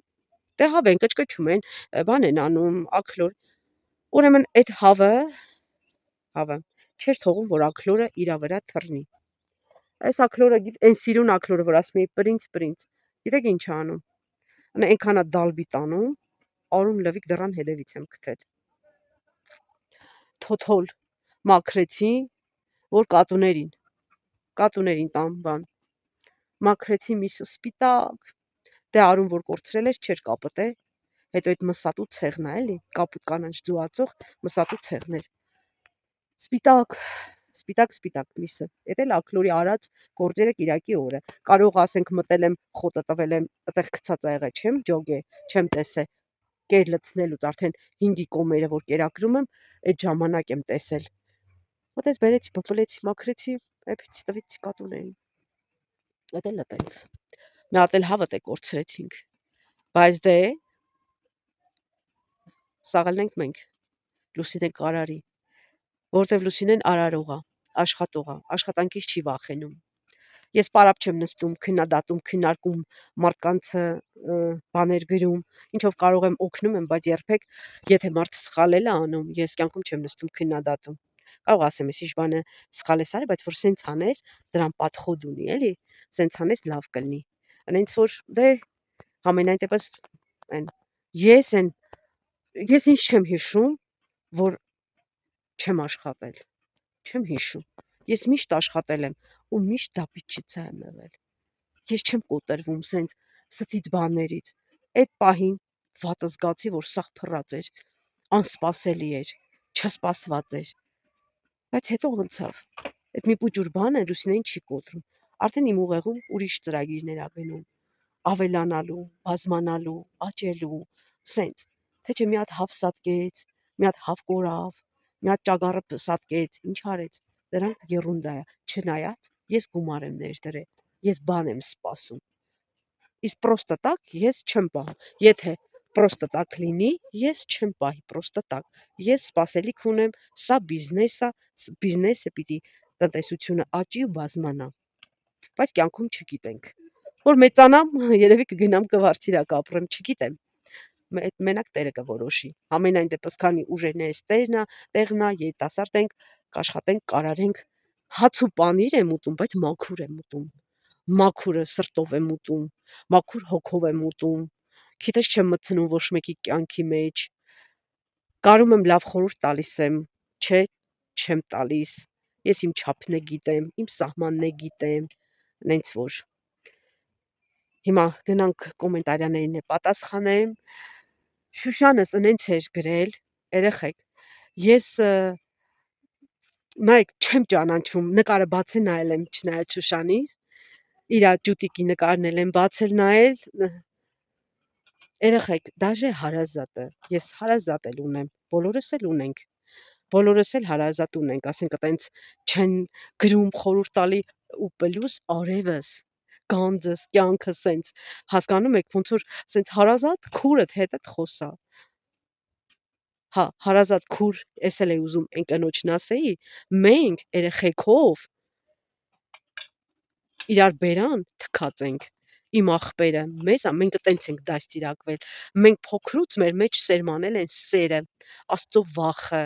դե հավ են կճկճում են, բան են անում, աքլոր։ Ուրեմն այդ հավը չէր թողում, որ աքլորը իրա վրա թռնի։ Այս աքլորը, այն սիրուն աքլորը, որ ասում էի պրինց, գիտեք ինչ անում։ Այնքան է դալբի տանում, արում լվիկ դռան հետևից եմ գտել։ Թոթոլ մաքրեցի, որ կատուներին տամ բան։ Մաքրեցի միսը սպիտակ, դե արում որ կորցրել էր, չէր կապտե, հետո այդ մսատու ցեղն է էլի, կապույտ կանանչ ձուացող մսատու ցեղն էր։ Սպիտակ միսը։ Էդ էլ աքլորի արած գործերը Կիրակի օրը։ Կարող ասենք մտել եմ, խոտը տվել եմ, այդտեղ գցած ա եղել, չեմ ջոգե, չեմ տեսել։ Կեր լցնելուց արդեն 5-ի կոմերը որ կերակրում եմ, այդ ժամանակ եմ տեսել։ Ոտես բերեցի, բփլեցի, մաքրեցի, էփից տվեցի կատուներին։ Էդ էլ է տենց։ Մի հատ էլ հավատ է կորցրեցինք։ Բայց դե սաղալն ենք մենք, Լուսինե կարարի, որտեվ Լուսինեն արարող է, աշխատող է, աշխատանքից չի վախենում։ Ես պարապ չեմ նստում, քննադատում, քննարկում, մարդկանց բաներ գրում, ինչով կարող եմ օգնում եմ, բայց երբեք եթե մարդը սխալ էլ է անում, ես կյանքում չեմ նստում քննադատում։ Կարող ասեմ, ես ինչ բանը սխալ ես արել, բայց որ սենց անես, դրան պատխոդ ունի, էլի, սենց անես լավ կլինի։ Անենց որ դե համենայն դեպս այն ես ինչ չեմ հիշում, որ չեմ աշխատել, չեմ հիշում։ Ես միշտ աշխատել եմ ու միշտ դապիճիցա եմ եղել։ Ես չեմ կոտրվում սենց ստից բաներից։ Այդ պահին վատը զգացի, որ սաղ փռած էր, անսպասելի էր, չսպասված էր։ Բայց հետո անցավ։ Այդ մի պուճուր բան է Լուսինեն չի կոտրում։ Արդեն իմ ուղեղում ուրիշ ծրագիրներ ա գնում, ավելանալու, բազմանալու, աճելու, սենց։ Թե չէ մի հատ հավ սատկեց, մի հատ հավ կորավ, մի հատ ճագարը սատկեց, ինչ արեց։ Դրանք եռունդա է, չնայած ես գումար եմ ներդրել, ես բան եմ սպասում։ Իսկ պրոստը տակ ես չեմ պահում։ Եթե պրոստը տակ լինի, ես չեմ պահի պրոստը տակ։ Ես սպասելիք ունեմ, սա բիզնես է, բիզնեսը պիտի տնտեսությունը աճի ու բազմանա։ բայց կյանքում չգիտենք։ Որ մեծանամ, երևի կգնամ կվարձիրակ ապրեմ, չգիտեմ։ Այդ մենակ Տերը կորոշի։ Համենայն դեպս քանի ուժերներս տեղն է, երիտասարդ ենք, կաշխատենք, կարարենք, հաց ու պանիր եմ ուտում, բայց մաքուր եմ ուտում։ Մաքուրը սրտով եմ ուտում, մաքուր հոգով եմ ուտում։ Քիթս չեմ մտցնում ոչ մեկի կյանքի մեջ։ Կարում եմ լավ խորհուրդ տալիս եմ, չէ, չեմ տալիս։ Ես իմ չափն է գիտեմ, իմ սահմանն է գիտեմ, նենց որ։ Հիմա գնանք կոմենտարիաներին պատասխանեմ։ Շուշանս նենց էր գրել, երեխեք, ես նայեք չեմ ճանաչում, նկարը բաց է նայել եմ չնայած Շուշանից, իրա ճուտիկի նկարն էլ եմ բացել նայել, երեխեք, դաժե հարազատը, ես հարազատ էլ ունեմ, բոլորս էլ ունենք, բոլորս էլ հարազատ ունենք, ասենք այտենց չեն գրում խորհուրդ տալի ու պլյուս արևս, գանձս, կյանքը սենց, հասկանում եք, ոնց որ սենց հարազատ քուրդ հետդ խոսա։ Հա, հարազատ քուր, էս էլ էի ուզում այն կնոջն ասեի, մենք երեխեքով իրար բերան թքած ենք, իմ աղբերը, մենք տենց ենք դաստիարակվել, մենք փոքրուց մեր մեջ սերմանել են սերը, Աստծո վախը,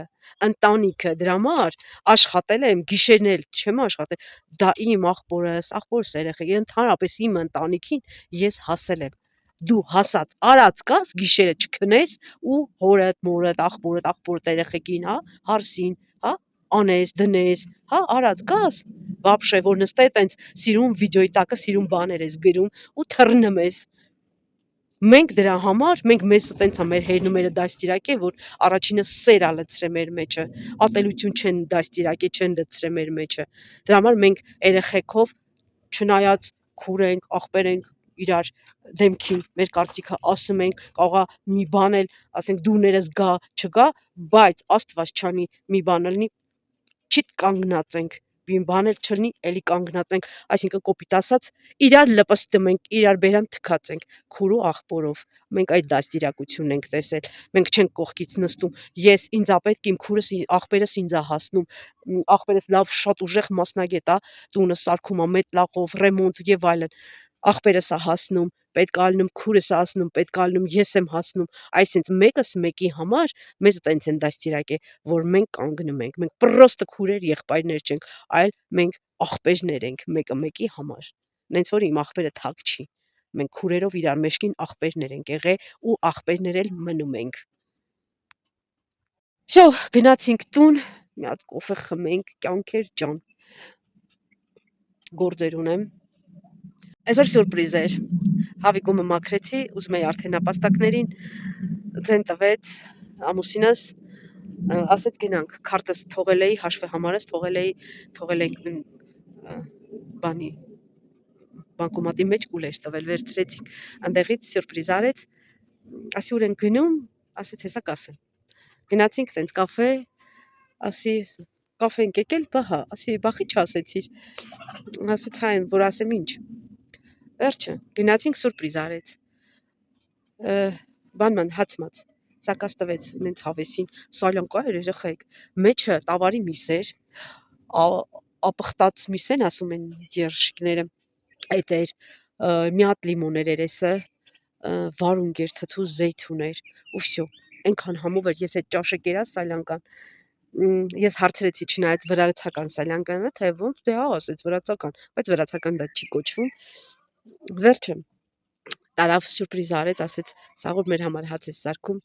ընտանիքը, դրա համար աշխատել եմ, գիշերներ չեմ աշխատել, դա իմ աղբորս երեխեք, ընդհանրապես իմ ընտանիքին ես հասել եմ, դու հասած արած կաս գիշերը չքնես ու հորդ, մորդ, աղբորդ երեխեքին, հա, հարսին, հա, անես, դնես, հա, արած կաս, վաբշե, որ նստե տենց սիրուն վիդեոյի տակը սիրուն բաներ ես գրում ու թռնում ես։ Մենք դրա համար, մենք մեզ տենց է մեր հերնումերը դաստիարակե, որ առաջինը սեր ա լցրե մեր մեջը, ատելություն չեն դաստիարակե, չեն լցրե մեր մեջը։ Դրա համար մենք երեխեքով չնայած քուր ենք, աղբեր ենք իրար դեմքին, մեր կարծիքը ասում ենք, կարողա մի բան էլ, ասենք դուրներս գա, չգա, բայց Աստված չանի մի բան լինի, չիտ կանգնած ենք, մի բան էլ չլինի, էլի կանգնած ենք, այսինքն կոպիտ ասած, իրար լպստում ենք, իրար բերան թքած ենք, քուր ու աղբորով, մենք այդ դաստիարակությունն ենք տեսել, մենք չենք կողքից նստում, ես ինձապետք իմ քուրս, աղբերս ինձ ա հասնում, աղբերս լավ շատ ուժեղ մասնագետ ա, տունը սարքում ա մետլաղով, ռեմոնտ եւ այլն, աղբերս ա հասնում, պետք ա լինում քուրս ա հասնում, պետք ա լինում ես եմ հասնում, այսինքն մեկս մեկի համար մեզ տենց են դաստիարակե, որ մենք կանգնում ենք, մենք պրոստը քուրեր եղբայրներ չենք, այլ մենք աղբերներ ենք մեկը մեկի համար։ Նենց որ իմ աղբերը թակ չի։ Մենք քուրերով իրար մեջքին աղբերներ ենք եղել ու աղբերներ էլ մնում ենք։ Շո, գնացինք տուն, մի հատ կոֆե խմենք, կյանքեր ջան։ Գործեր ունեմ։ Այսօր սյուրպրիզ էր։ Հավիկումը մաքրեցի, ուզում էի արդեն ապաստակներին, ձեն տվեց ամուսինս, ասեց գնանք, քարտս թողել էի, հաշվի համարս թողել էինք բանի բանկոմատի մեջ կուլեր տվել, վերցրեցինք, այնտեղից սյուրպրիզ արեց, ասի ուր ենք գնում, ասեց հեսա կասեմ։ Գնացինք տենց կաֆե, ասի կաֆե ենք եկել, բա հա, ասի բախի չասեցիր, ասեց հայն, որ ասեմ ինչ։ Վերջը, գնացինք սյուրպրիզ արեց։ Բանման հացմած, սակաս տվեց նենց հավեսին, սալյանկա էր երեխեք, մեջը տավարի միս էր, ապխտած միս են ասում են երշիկները, այդ էր, մի հատ լիմոն էր երեսը, վարունգ էր, թթու զեյթուն էր, ու վсё, այնքան համով էր, ես այդ ճաշը կերա սալյանկան, ես հարցրեցի չնայած վրացական սալյանկանը, թե ոնց, դե հա, ասեց վրացական, բայց վրացական դա չի կոչվում, վերջը, տարավ սյուրպրիզ արեց, ասեց, սաղ որ մեր համար հաց ես սարքում,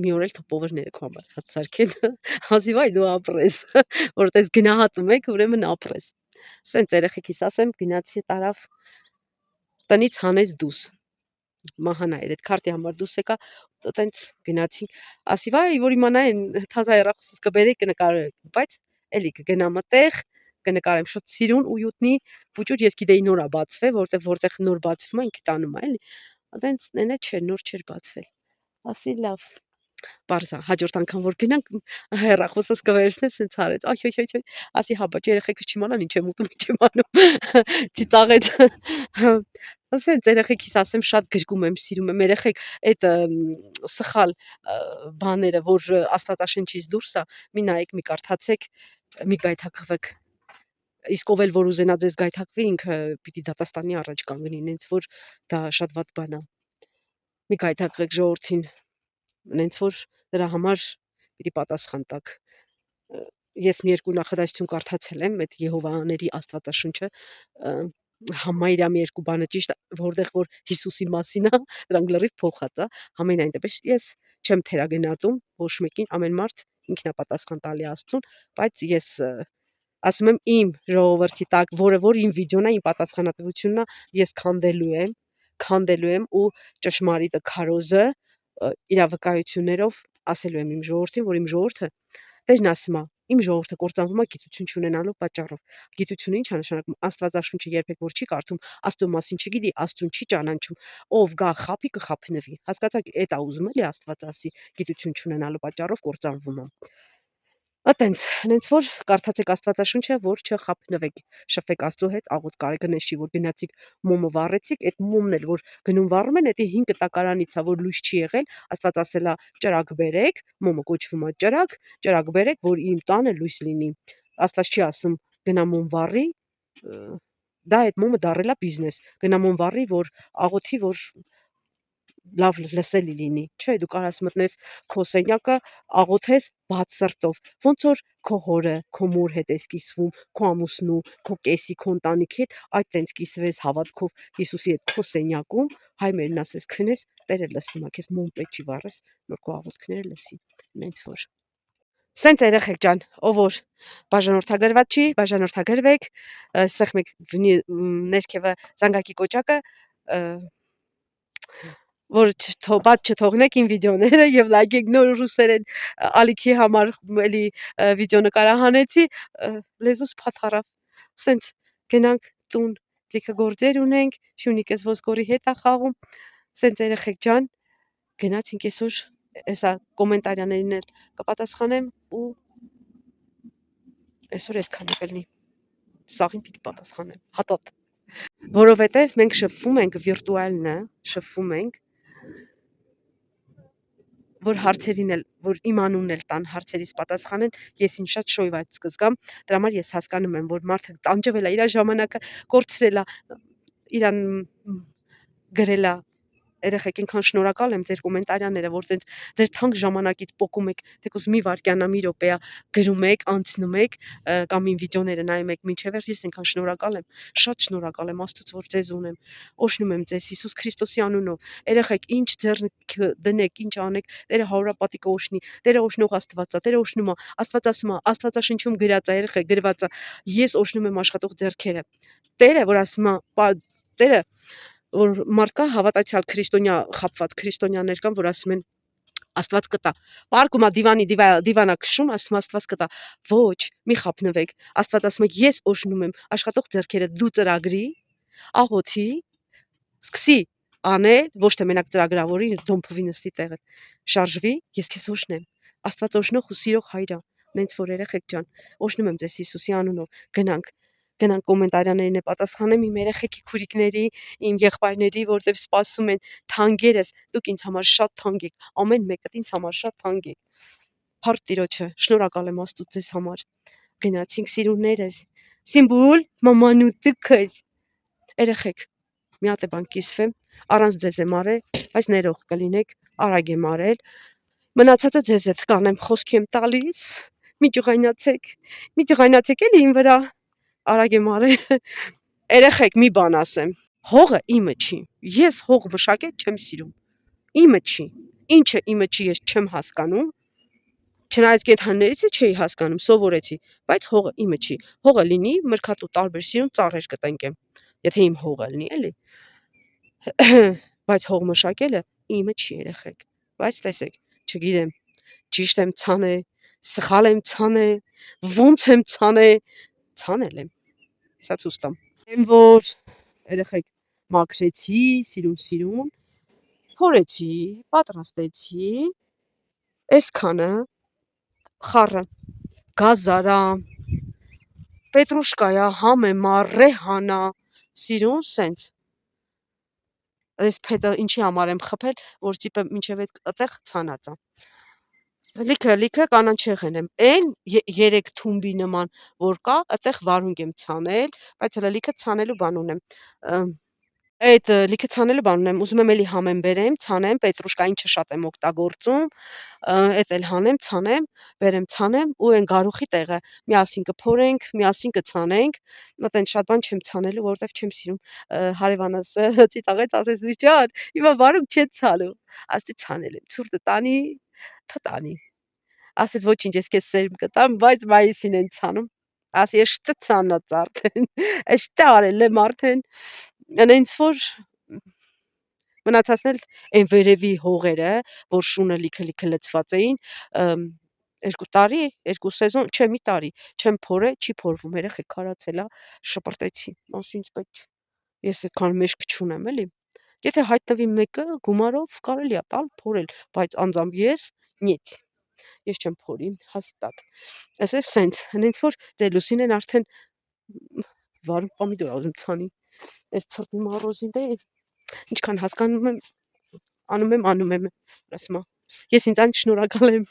մի օր էլ թոպովերները քո համար հաց սարքեն, ասի վայ դու ապրես, որտես գնահատում եք, ուրեմն ապրես, սենց երեխեքիս ասեմ, գնացի տարավ, տնից հանեց դուս, մահանա էր, այդ քարտի համար դուս եկա, տենց գնացինք, ասի վայ, որ իմանային թազա հեռախոսս կբերեի կնկարեք, բայց էլի կգնամ այդտեղ, կնկարեմ շուտ սիրուն ույուտնի, փուճուր ես գիտեի նոր ա բացվել, որտեղ նոր բացվում ա, ինքը տանում ա, էլի, այտենց նենե չէ, նոր չէր բացվել, ասի լավ, Պարզա, հաջորդ անգամ որ գնանք հեռախոսս կվերցնեմ, սենց արեց, այ, ասի հա, բայց երեխեքս չիմանան ինչ եմ ուտում, ինչ եմ անում, ծիծաղեց, սենց երեխեքիս ասեմ շատ գրկում եմ, սիրում եմ, երեխեք այդ սխալ բաները, որ Աստվածաշնչից դուրս ա, մի նայեք, մի կարդացեք, մի գայթակղվեք, Իսկ ով էլ որ ուզենա ձեզ գայթակվի, ինքը պիտի դատաստանի առաջ կանգնի, նենց որ դա շատ վատ բան է։ Մի գայթակղեք ժողովրդին, նենց որ դրա համար պիտի պատասխան տաք։ Ես մի երկու նախադասություն կարդացել եմ այդ Եհովաների Աստվածաշունչը, համայրյա մի երկու բանը ճիշտ, որտեղ որ Հիսուսի մասին է, դրանք լրիվ փոխած է, համենայն դեպս ես չեմ թերագնահատում ոչ մեկին, ամեն մարդ ինքնապատասխան տալի Աստծուն, բայց ես ասում եմ իմ ժողովրդի տակ, որը որ իմ վիդեոն է, իմ պատասխանատվությունն է, ես քանդելու եմ ու ճշմարիտը քարոզը իրավկայություններով ասելու եմ իմ ժողովրդին, որ իմ ժողովուրդը Տերն ասում է, իմ ժողովուրդը կործանվում է գիտություն չունենալու պատճառով։ Գիտությունը ի՞նչ է նշանակում։ Աստվածաշունչը երբեք որ չի կարդում, Աստծո մասին չգիտի, Աստծուն չի ճանաչում, ով գա խափի կխափնվի։ Հասկացաք, էդ է ուզում էլի Աստված ասի, գիտություն չունենալու պատճառով կործանվում է։ Ատենց, նենց որ կարդացեք Աստվածաշունչը, որ չխափնվեք, շփվեք Աստծո հետ, աղոտ կարեք գնեշի, որ գնացիք մոմը վառեցիք, այդ մոմն էլ որ գնում վառում են, դա 5 տակարանից է, որ լույս չի եղել, Աստված ասել է ճրագ բերեք, մոմը կոչվում է ճրագ բերեք, որ իմ տանը լույս լինի։ Աստված չի ասում գնա մոմ վառի, դա այդ մոմը դառել է բիզնես, գնա մոմ վառի, որ աղոթի, որ լավ լսելի լինի, չէ, դու կարաս մտնես քո սենյակը, աղոթես բաց սրտով, ոնց որ քո հորը, քո մոր հետ ես կիսվում, քո ամուսնու, քո կեսի, քո ընտանիքի հետ, այդ տենց կիսվես հավատքով Հիսուսի հետ քո սենյակում, հայ մերն ասես քնես, Տերը լսում է, քեզ մոմ պետք չի վառես, որ քո աղոթքները լսի, նենց որ։ Սենց երեխեք ջան, ով որ բաժանորդագրված չի, բաժանորդագրվեք, սեղմեք ներքևը զանգակի կոճակը, որ բաց չթողնեք իմ վիդեոները եւ լայքեք նոր ռուսերեն ալիքի համար էլի վիդեո նկարահանեցի, լեզուս փաթարավ։ Սենց գնանք տուն, լիքը գործեր ունենք, Շունիկս ոսկորի հետ է խաղում, սենց երեխեք ջան, գնացինք այսօր հեսա կոմենտարիաներին էլ կպատասխանեմ ու այսօր այսքանը կլինի։ Սաղին պիտի պատասխանեմ, հատոտ։ Որովհետև մենք շփվում ենք վիրտուալն է, շփվում ենք, որ հարցերին էլ, որ իմ անունն էլ տան հարցերից պատասխանեն, ես ինձ շատ շոյված կզգամ, դրա համար ես հասկանում եմ, որ մարդը տանջվել է, իր ժամանակը կորցրել է, իրան գրել է երեխեք, ինքան շնորհակալ եմ ձեր կոմենտարիաները, որ տենց ձեր թանկ ժամանակից պոկում եք, թեկուզ մի վայրկյանա, մի րոպեա գրում եք, անցնում եք, կամ իմ վիդեոները նայում եք մինչև վերջ, ես ինքան շնորհակալ եմ, շատ շնորհակալ եմ Աստծուց, որ ձեզ ունեմ։ Օշնում եմ ձեզ Հիսուս Քրիստոսի անունով։ Երեխեք, ինչ ձեռնք դնեք, ինչ անեք, Տերը հարուրապատիկը օշնի, Տերը օշնող Աստված է, Տերը օշնում է, Աստված ասում է, Աստվածաշնչում գրած է, երեխեք, գրված է, ես օշնում եմ աշխատող ձեռքերը։ Տերը, որ ասում է, Տերը որ մարդ կա հավատացյալ քրիստոնյա խապված քրիստոնյաներ կան, որ ասում են Աստված կտա։ Պարկում է դիվանա քշում, ասում Աստված կտա։ Ոչ, մի խափնվեք։ Աստված ասում է ես օշնում եմ աշխատող ձեռքերը, դու ծրագրի, աղոթի, սկսի անել, ոչ թե մենակ ծրագրավորի, դոմփվի նստի տեղը։ Շարժվի, ես քեզ օշնեմ։ Աստված օշնող ու սիրող հայր է։ Նենց որ երեխեք ջան, օշնում եմ ձեզ Հիսուսի անունով։ Գնանք կոմենտարիաներին է պատասխանեմ իմ երեխեքի քուրիկների, իմ եղբայրների, որտեվ սպասում են թանկերս, դուք ինձ համար շատ թանկ եք, ամեն մեկդ ինձ համար շատ թանկ եք։ Փառք Տիրոջը, շնորհակալ եմ Աստծուց ձեզ համար։ Գնացինք սիրուններս։ Սիմբուլ, մամանու տքս։ Երեխեք, մի հատ է բան կիսվեմ, առանց ձեզ եմ արել, բայց ներող կլինեք, արագ եմ արել։ Մնացածը ձեզ հետ կանեմ, խոսքի եմ տալիս։ Մի ջղայնացեք էլի իմ վրա։ Արագ եմ արել։ Երեխեք, մի բան ասեմ։ Հողը իմը չի։ Ես հող մշակել չեմ սիրում։ Իմը չի։ Ինչը իմը չի, ես չեմ հասկանում։ Չնայած կենդանիներից չէի հասկանում, սովորեցի, բայց հողը իմը չի։ Հողը լինի, մրգատու տարբեր սիրուն ծառեր կտնկեմ։ Եթե իմ հողը լինի, էլի։ Բայց հող մշակելը իմը չի, երեխեք։ Բայց տեսեք, չգիտեմ, ճիշտ եմ ցանել, սխալ եմ ցանել, ոնց եմ ցանել, ցանել եմ։ Հեսա ցույց տամ։ Եմ որ երեխեք մաքրեցի, սիրուն, փորեցի, պատրաստեցի, այսքանը խառը, գազարա, պետրուշկայա, համեմա, ռեհանա, սիրուն սենց։ Այս փետը ինչի համար եմ խփել, որ տիպը մինչև այդ այդտեղ ցանած է։ Լիքը կանաչեղեն եմ։ Էն 3 թումբի նման որ կա, այդտեղ վարունգ եմ ցանել, բայց հələ լիքը ցանելու բան ունեմ։ Այդ լիքը ցանելու բան ունեմ, ուզում եմ էլի համեմ բերեմ, ցանեմ, պետրուշկային շատ եմ օգտագործում, էդ էլ հանեմ, ցանեմ, բերեմ ցանեմ ու այն գարուխի տեղը միասին կփորենք, միասին կցանենք։ Մտեն շատ բան չեմ ցանելու, որովհետև չեմ սիրում։ Հարևանս ծիծաղեց, ասեց՝ «Ջան, հիմա վարունգ չես ցանու»։ Ասեցի ցանել եմ, ցուրտը տանի, թտանի։ Ասեց ոչինչ, ես քեզ սերմ կտամ, բայց մայիսին են ցանում։ Ասի էշտե ցանած արդեն, էշտե արել եմ արդեն։ Անենց որ մնացածն էլ այն վերևի հողերը, որ շունը լիքը լցված էին, 2 տարի, 2 սեզոն, չէ, մի տարի չեմ փորել, չի փորվում, երեխեք քարացել ա, շպրտեցի, ասի ինձ պետք չէ։ Ես այդքան մեջք չունեմ էլի։ Եթե հայտնվի մեկը գումարով կարելի ա տալ, փորել, բայց անձամբ ես նյետ։ Ես չեմ փորի, հաստատ։ Այսպես սենց, հենց որ դե Լուսինեն արդեն վարում պոմիդոր ա ուզում ցանի։ Այս ցրտի մառոզին դե ինչքան հասկանում եմ, անում եմ, ասма։ Ես ինձանից շնորհակալ եմ,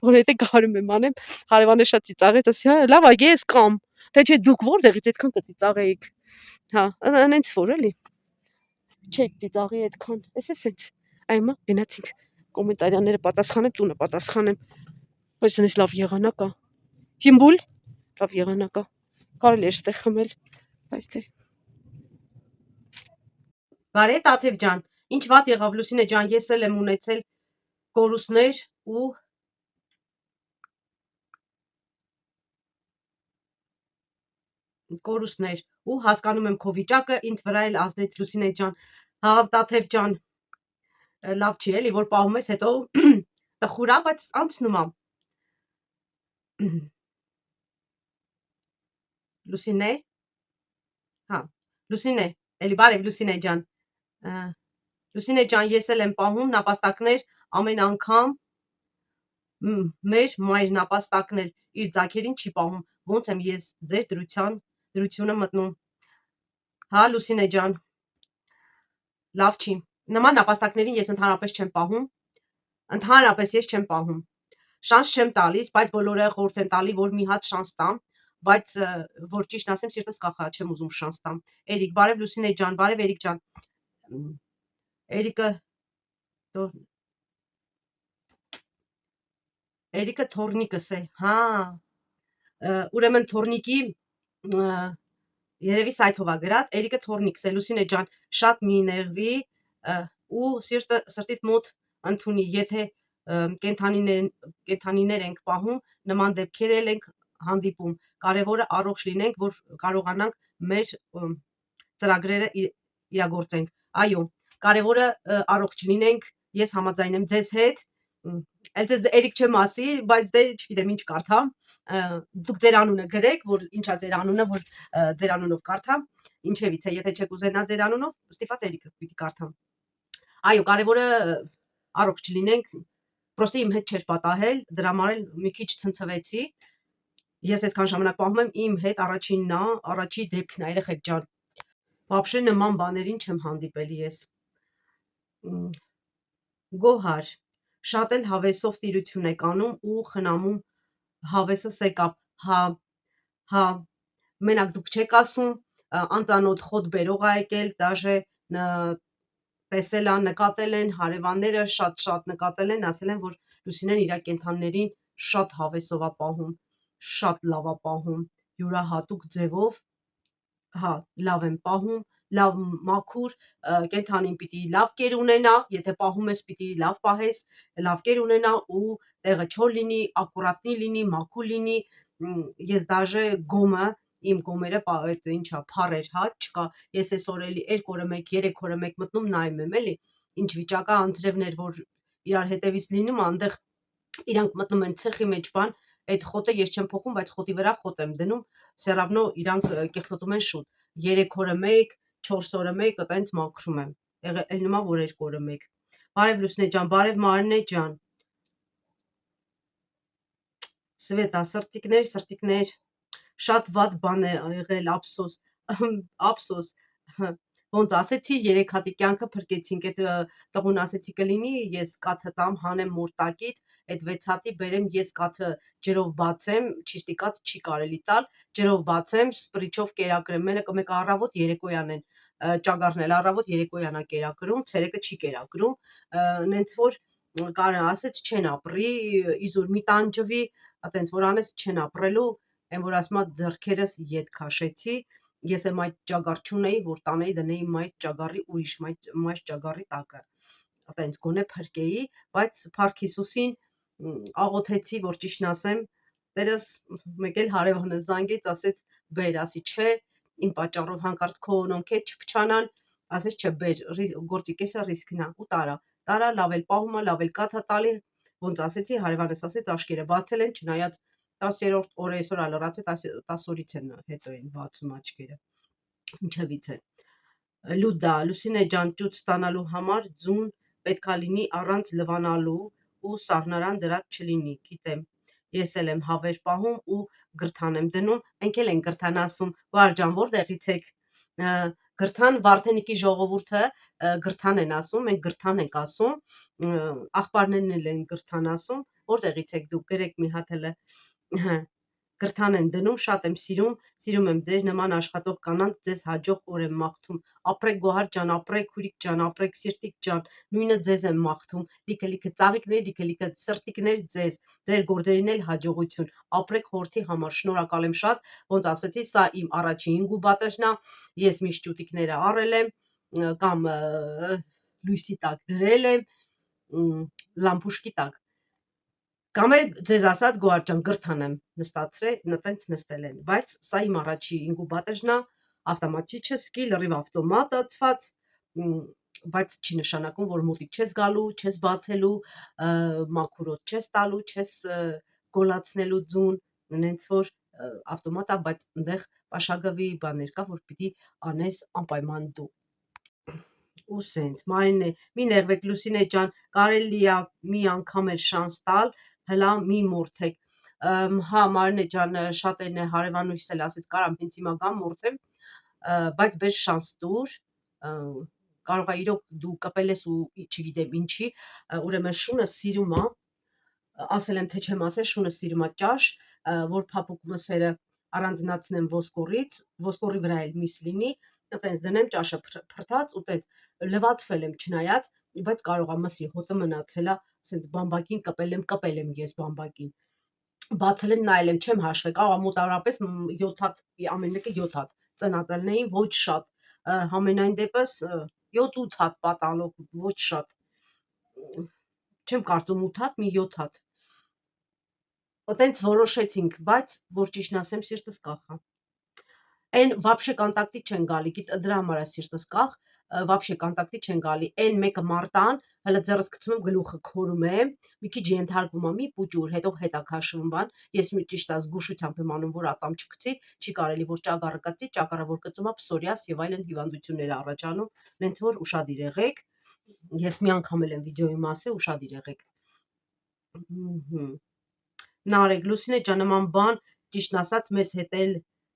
որ եթե կարում եմ անեմ, հարևանը շատ ծիծաղեց, ասի, հա, լավ ա, ես կամ։ Թե չէ դուք որտեղից այդքան կծիծաղեիք։ Հա, անենց որ էլի։ Չեք ծիծաղի այդքան։ Էս է սենց։ Այմա գնացինք կոմենտարիաները պատասխանեմ, տունը պատասխանեմ։ Բայց դες լավ եղանակ ա։ Ջիմբուլ, լավ եղանակ ա։ Կարելի է այստեղ խմել, բայց դե Բարև Տաթև ջան, ինչ վատ եղավ Լուսինե ջան, ես էլ եմ ունեցել կորուստներ ու հասկանում եմ քո վիճակը, ինձ վրա էլ ազդեց Լուսինե ջան։ Հա Տաթև ջան, լավ չի էլի, որ պահում ես, հետո տխուր ա, բայց անցնում ա։ Լուսինե, հա, Լուսինե, էլի բարև Լուսինե ջան։ Լուսինե ջան, ես էլ եմ պահում նապաստակներ ամեն անգամ մեր մայր նապաստակն էլ իր ձագերին չի պահում, ոնց եմ ես ձեր դրությունը մտնում։ Հա Լուսինե ջան, լավ չի։ Նման նապաստակներին ես ընդհանրապես չեմ պահում, ընդհանրապես ես չեմ պահում։ Շանս չեմ տալիս, բայց բոլորը խորհուրդ են տալի, որ մի հատ շանս տամ, բայց որ ճիշտ ասեմ, սիրտս կախա, չեմ ուզում շանս տամ։ Էրիկ, բարև Լուսինե ջան, բարև Էրիկ ջան։ Էրիկը թորնիկս է, հա։ Ուրեմն թորնիկի երևի սայթով ա գրած, Էրիկը թորնիկս է, Լուսինե ջան, շատ մի նեղվի ու սրտիդ մոտ ընդունի, եթե կենդանիներ ենք պահում, նման դեպքեր էլ ենք հանդիպում, կարևորը առողջ լինենք, որ կարողանանք մեր ծրագրերը իրագործենք, այո, կարևորը առողջ լինենք, ես համաձայն եմ ձեզ հետ, էլ ձեզ Էրիկ չեմ ասի, բայց դե չգիտեմ ինչ կարդամ, դուք ձեր անունը գրեք, որ ինչա ձեր անունը, որ ձեր անունով կարդամ, ինչևից է, եթե չեք ուզենա ձեր անունով, ստիպված Էրիկը պիտի կարդամ։ Այո, կարևորը առողջ լինենք, պրոստի իմ հետ չէր պատահել, դրա համար էլ մի քիչ ցնցվեցի։ Ես այսքան ժամանակ պահում եմ, իմ հետ առաջինն ա, առաջի դեպքն ա, երեխեք ջան։ Вообще նման բաներին չեմ հանդիպել ես։ Գոհար, շատ էլ հավեսով տիրություն եք անում ու խնամում հավեսս եկավ, հա, մենակ դուք չեք ասում, անծանոթ խոտ բերող ա եկել, դաժե տեսել ան, նկատել են հարևանները, շատ նկատել են, ասել են, որ Լուսինեն իր կենդանիներին շատ հավեսով ա պահում, շատ լավ ա պահում, յուրահատուկ ձևով, հա, լավ եմ պահում, լավ մաքուր, կենդանին պիտի լավ կեր ունենա, եթե պահում ես պիտի լավ պահես, լավ կեր ունենա ու տեղը չոր լինի, ակուրատնի լինի, մաքուր լինի, ես դաժե գոմը, իմ գոմերը այդ ինչա փառեր, հա, չկա, ես այսօր էլի 2 օրը 1, 3 օրը 1 մտնում նայում եմ էլի, ինչ վիճակա անձրևներ, որ իրար հետևից լինում, այնտեղ իրանք մտնում են ցեխի մեջ բան, այդ խոտը ես չեմ փոխում, բայց խոտի վրա խոտ եմ դնում, սերավնո իրանք կեղտոտում են շուտ, 3 օրը 1, 4 օրը 1, այտենց մաքրում եմ, էլ նոմա որ 2 օրը 1։ Բարև Լուսինե ջան, բարև Մարինե ջան։ Սվետա, սրտիկներ, շատ վատ բան է եղել, ափսոս, Ոնց ասեցի, 3 հատի կյանքը փրկեցինք, այդ տղուն ասեցի կլինի, ես կաթը տամ, հանեմ մորտակից, այդ 6 հատի բերեմ, ես կաթը ջրով բացեմ, ճիշտի կաթ չի կարելի տալ, ջրով բացեմ, սպրիչով կերակրեմ, մեկ առավոտ երեկոյան են ճագարն էլ առավոտ երեկոյան է կերակրում, ցերեկը չի կերակրում, նենց որ ասեց չեն ապրի, իզուր մի տանջվի, այտենց որ անես չեն ապրելու, այն որ ասма ձեռքերս ետ քաշեցի, ես եմ այդ ճագար չունեի, որ տանեի դնեի մայր ճագարի ուրիշ մայր ճագարի տակը, այտենց գոնե փրկեի, բայց Փառք Հիսուսին աղոթեցի, որ ճիշտն ասեմ, Տերս մեկ էլ հարևանս զանգեց, ասեց բեր, ասի չէ, իմ պատճառով հանկարծ քո նոնքեր չփչանան, ասեց չէ, բեր, գործի կեսը ռիսկն է ու տարա, լավ էլ պահում է, լավ էլ կաթ է տալի, ոնց ասեցի, հարևանս ասեց աշկերը բացել են, չնայած 10-րդ օրը այսօր ալրացե 10 օրից են հետո են բացում աչքերը, ինչևից է։ Լուդա, Լուսինե ջան, ճուտ ստանալու համար ձուն պետքա լինի առանց լվանալու ու սառնարան դրած չլինի, գիտեմ, ես էլ եմ հավեր պահում ու գրթան եմ դնում, մենք էլ ենք գրթան ասում, Վար ջան, որտեղից եք, գրթան Վարդենիկի ժողովուրդը գրթան են ասում, մենք գրթան ենք ասում, աղբարներն էլ են գրթան ասում, որտեղից եք դուք, գրեք մի հատ հլը, գրթան են դնում, շատ եմ սիրում եմ ձեր նման աշխատող կանանց, ձեզ հաջող օր եմ մաղթում, ապրեք Գոհար ջան, ապրեք Հուրիկ ջան, ապրեք Սիրտիկ ջան, նույնը ձեզ եմ մաղթում, լիքը ծաղիկներ, լիքը սրտիկներ ձեզ, ձեր գործերին էլ հաջողություն, ապրեք խորհրդի համար, շնորհակալ եմ շատ, ոնց ասեցի, սա իմ առաջին ինկուբատորն է, ես միշտ ճուտիկները առել եմ, կամ լույսի տակ դրել եմ, լամպուշկի տակ, կամ էլ ձեզ ասած Գոհար ջան գրթան եմ նստացրել, տենց նստել են, բայց սա իմ առաջի ինկուբատորն է, ավտոմատիչեսկի, լրիվ ավտոմատացված, բայց չի նշանակում, որ մոտիկ չես գալու, չես բացելու, մաքուրոտ չես տալու, չես գոլացնելու ձուն, նենց որ ավտոմատ է, բայց այնտեղ պաշագավի բաներ կա, որ պիտի անես անպայման դու։ Ու սենց, Մարինե, մի նեղվեք Լուսինե ջան, կարելի է մի անգամ էլ շանս տալ, հլա մի մորթեք, հա Մարինե ջան, շատերն է հարևանուհիս էլ ասեց, կարամ հենց հիմա գամ մորթեմ, բայց բեր շանս տուր, կարող է իրոք դու կպել ես ու չգիտեմ ինչի, ուրեմն շունը սիրում է, ասել եմ թե չեմ ասել, շունը սիրում է ճաշ, որ փափուկ մսերը առանձնացնեմ ոսկորից, ոսկորի վրա էլ միս լինի, տենց դնեմ ճաշը փրթած ու տենց լվացվել եմ չնայած, բայց կարող է մսի հոտը մնացել է, սենց բամբակին կպել եմ ես բամբակին, բացել եմ նայել եմ, չեմ հաշվել, կարող է մոտավորապես 7 հատ, ամեն մեկը 7 հատ, ծնատելներին ոչ շատ, համենայն դեպս 7-8 հատ պատալով, ոչ շատ, չեմ կարծում 8 հատ, մի 7 հատ, տենց որոշեցինք, բայց որ ճիշտն ասեմ սիրտս կախ է, այն վաբշե կոնտակտի չեն գալի, դրա համար է սիրտս կախ, վաբշե կոնտակտի չեն գալի, այն մեկը մարտան, հələ ձեռս գցում եմ գլուխը քորում եմ, մի քիչ ենթարկվում եմ, մի պուճուր, հետո հետ է քաշվում բան, ես մի ճիշտ է զգուշությամբ եմ անում, որ ատամ չգցի, չի կարելի որ ճագարը կծի, ճագարը որ կծում է փսորիաս եւ այլն հիվանդություններ առաջանում, նենց որ ուշադիր եղեք, ես մի անգամ էլ եմ վիդեոյի մասը, ուշադիր եղեք։ Նարեկ, Լուսինե ջան, նման բան ճիշտն ասած մեզ հետ էլ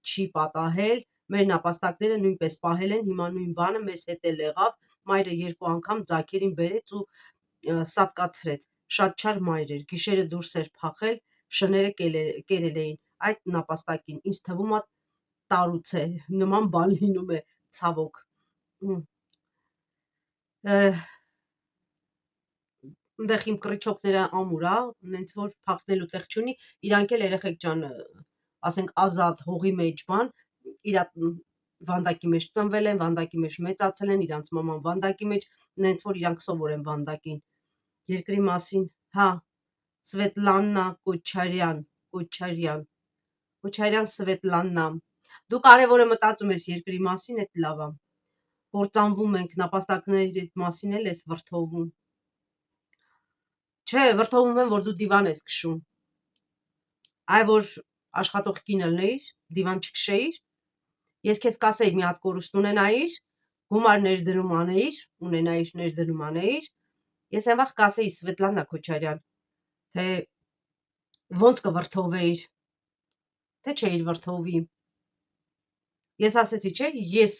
չի պատահել, մեր նապաստակները նույնպես պահել են, հիմա նույն բանը մեզ հետ էլ եղավ, մայրը 2 անգամ ձագերին բերեց ու սատկացրեց, շատ չար մայր էր, գիշերը դուրս էր փախել, շները կերել էին այդ նապաստակին, ինձ թվում է տարուց է, նման բան լինում է, ցավոք։ Այնտեղ իմ կռիչոկները ամուր է, նենց որ փախնելու տեղ չունի, իրանք էլ երեխեք ջան, ասենք ազատ հողի մեջ բան, իրա վանդակի մեջ ծնվել են, վանդակի մեջ մեծացել են, իրանց մաման վանդակի մեջ, նենց որ իրանք սովոր են վանդակին։ Երկրի մասին, հա, Սվետլանա Կոչարյան Սվետլանա, դու կարևորը մտածում ես երկրի մասին, էդ լավ է, կործանվում ենք, նապաստակների մասին էլ ես վրդովում, չէ, վրդովում եմ, որ դու դիվան ես քշում, այ որ աշխատող կին ելնեիր, դիվան չքշեիր, ես քեզ կասեի մի հատ կորուստ ունենայիր, գումար ներդրում անեիր, ես այն վաղ կասեի Սվետլանա Քոչարյան, թե ոնց կվրդովեիր, թե չէիր վրդովի, ես ասեցի չէ, ես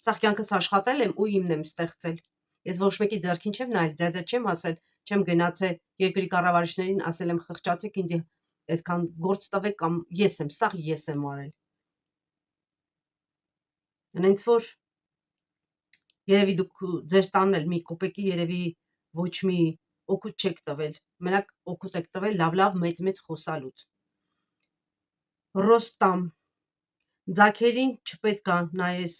Սաղ կյանքս աշխատել եմ ու իմն եմ ստեղծել։ Ես ոչ մեկի ձեռքին չեմ նայել, ձեզ չեմ ասել, չեմ գնացել երկրի կառավարիչներին, ասել եմ խղճացեք ինձ այսքան գործ տվեք կամ ես եմ, սաղ ես եմ արել։ Հենց որ երևի դուք ձեր տանն էլ մի կոպեկի երևի ոչ մի օգուտ չեք տվել, մենակ օգուտ եք տվել լավ մեծ խոսալուց։ Ռոստամ, ձագերին չպետք է նայես,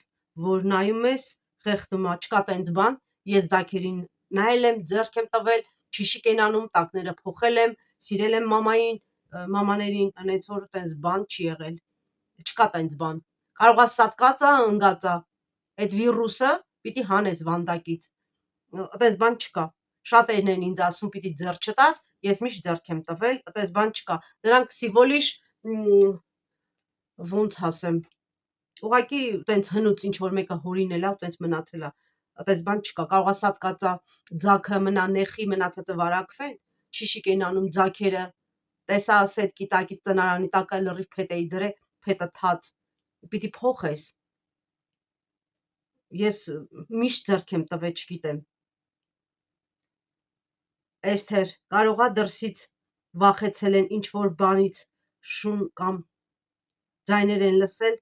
որ նայում ես խեղդում ա, չկա տենց բան, ես ձագերին նայել եմ, ձեռք եմ տվել, չիշիկ են անում, տակները փոխել եմ, սիրել եմ մամաներին, հենց որ տենց բան չի եղել, չկա տենց բան, կարողա սատկած ա, ընգած ա, այդ վիրուսը պիտի հանես վանդակից, այդպես բան չկա, շատերն են ինձ ասում պիտի ձեռք չտաս, ես միշտ ձեռք եմ տվել, այդպես բան չկա, նրանք սիվոլիշ ոնց ասեմ, ուղղակի տենց հնուց ինչ որ մեկը հորինել ա ու տենց մնացել ա, այդպես բան չկա, կարողա սատկած ա, ձագը մնա նեխի, մնացածը վարակվեն, շիշիկ են անում ձագերը, տեսա սետկի տակից ծնարանի տակը լրիվ փետ էի դրե, փետը թաց, պիտի փոխես, ես միշտ ձեռք եմ տվել, չգիտեմ, Էսթեր, կարողա դրսից վախեցել են ինչ որ բանից շուն կամ ձայներ են լսել,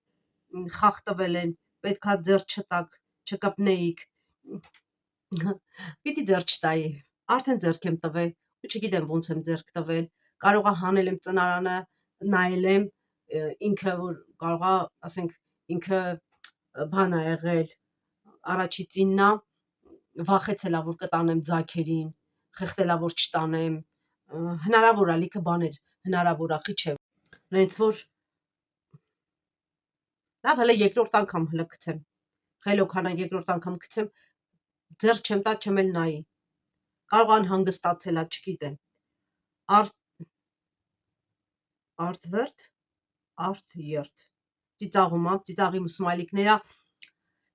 խախտվել են, պետքա ձեռք չտաք, չկպնեիք, պիտի ձեռք չտայի, արդեն ձեռք եմ տվել ու չգիտեմ ոնց եմ ձեռք տվել, կարողա հանել եմ ծնարանը, նայել եմ, ինքը որ կարողա, ասենք, ինքը բան ա եղել, առաջի ծիննա, վախեցել ա, որ կտանեմ ձագերին, խեղդել ա, որ չտանեմ, հնարավոր ա, լիքը բաներ, հնարավոր ա, խի չէ, հենց որ, լավ, հլը երկրորդ անգամ հլը գցեմ, խելոք հանա երկրորդ անգամ գցեմ, ձեռք չեմ տա, չեմ էլ նայի, կարող անհանգստացել ա, չգիտեմ, արդվերդ, արդ երդ, ծիծաղում ա, ծիծաղի սմայլիկներա,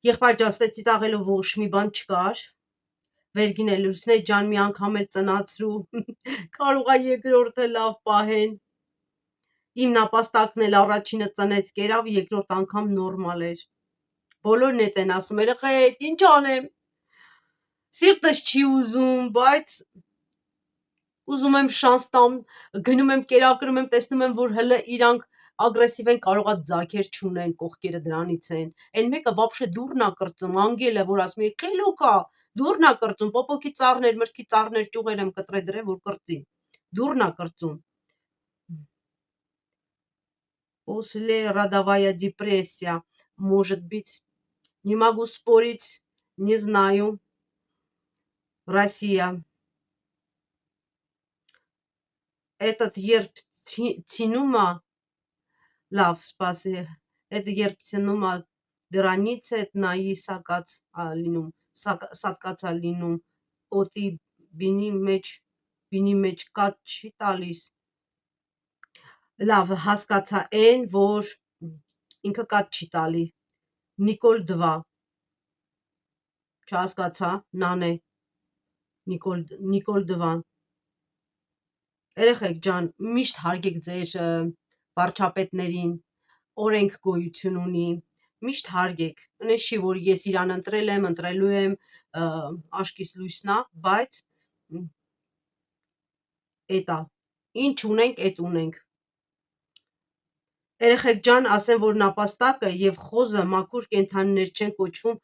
եղբայր ջան, ստե ծիծաղելով ոչ մի բան չկար, վերգին էլ լուսնե ջան մի անգամ էլ ծնացրու, կարող ա երկրորդը լավ պահեն, իմ նապաստակն էլ առաջինը ծնեց կերավ, երկրորդ անգամ նորմալ էր, բոլորն էտ են ասում, երեխեք, ինչ անեմ, սիրտս չի ուզում, բայց ուզում եմ շանս տամ, գնում եմ կերակրում եմ, տեսնում եմ, որ հլը իրանք ագրեսիվ են, կարողա ձագեր չունեն, կողքերը դրանից են, այն մեկը վաբշե դուրն ա կրծում, անգել է, որ ասում է, խելոք ա, դուրն ա կրծում, պոպոքի ծառներ, մրգի ծառներ, ճյուղեր եմ կտրե դրե, որ կրծի, դուրն ա կրծում, после родовая депрессия, может быть, не могу спорить, не знаю, Россия, этот երբ ցինում ա, լավ, սպասի, այդ երբ ցնում ա դրանից է նայի սակած ա լինում, սատկած ա լինում, օտի բինի մեջ կատ չի տալիս, լավ, հասկացա են, որ ինքը կատ չի տալի, Նիկոլ 2, չհասկացա, նանե, Նիկոլ 2, երեխեք ջան, միշտ հարգեք ձեր վարչապետներին, օրենք գոյություն ունի, միշտ հարգեք, նես չի, որ ես իրան ընտրել եմ, ընտրելու եմ, աշկիս լույսնա, բայց էտա, ինչ ունենք, էտ ունենք, երեխեք ջան, ասեմ, որ նապաստակը և խոզը մաքուր կենդանիներ չեն կոչվում,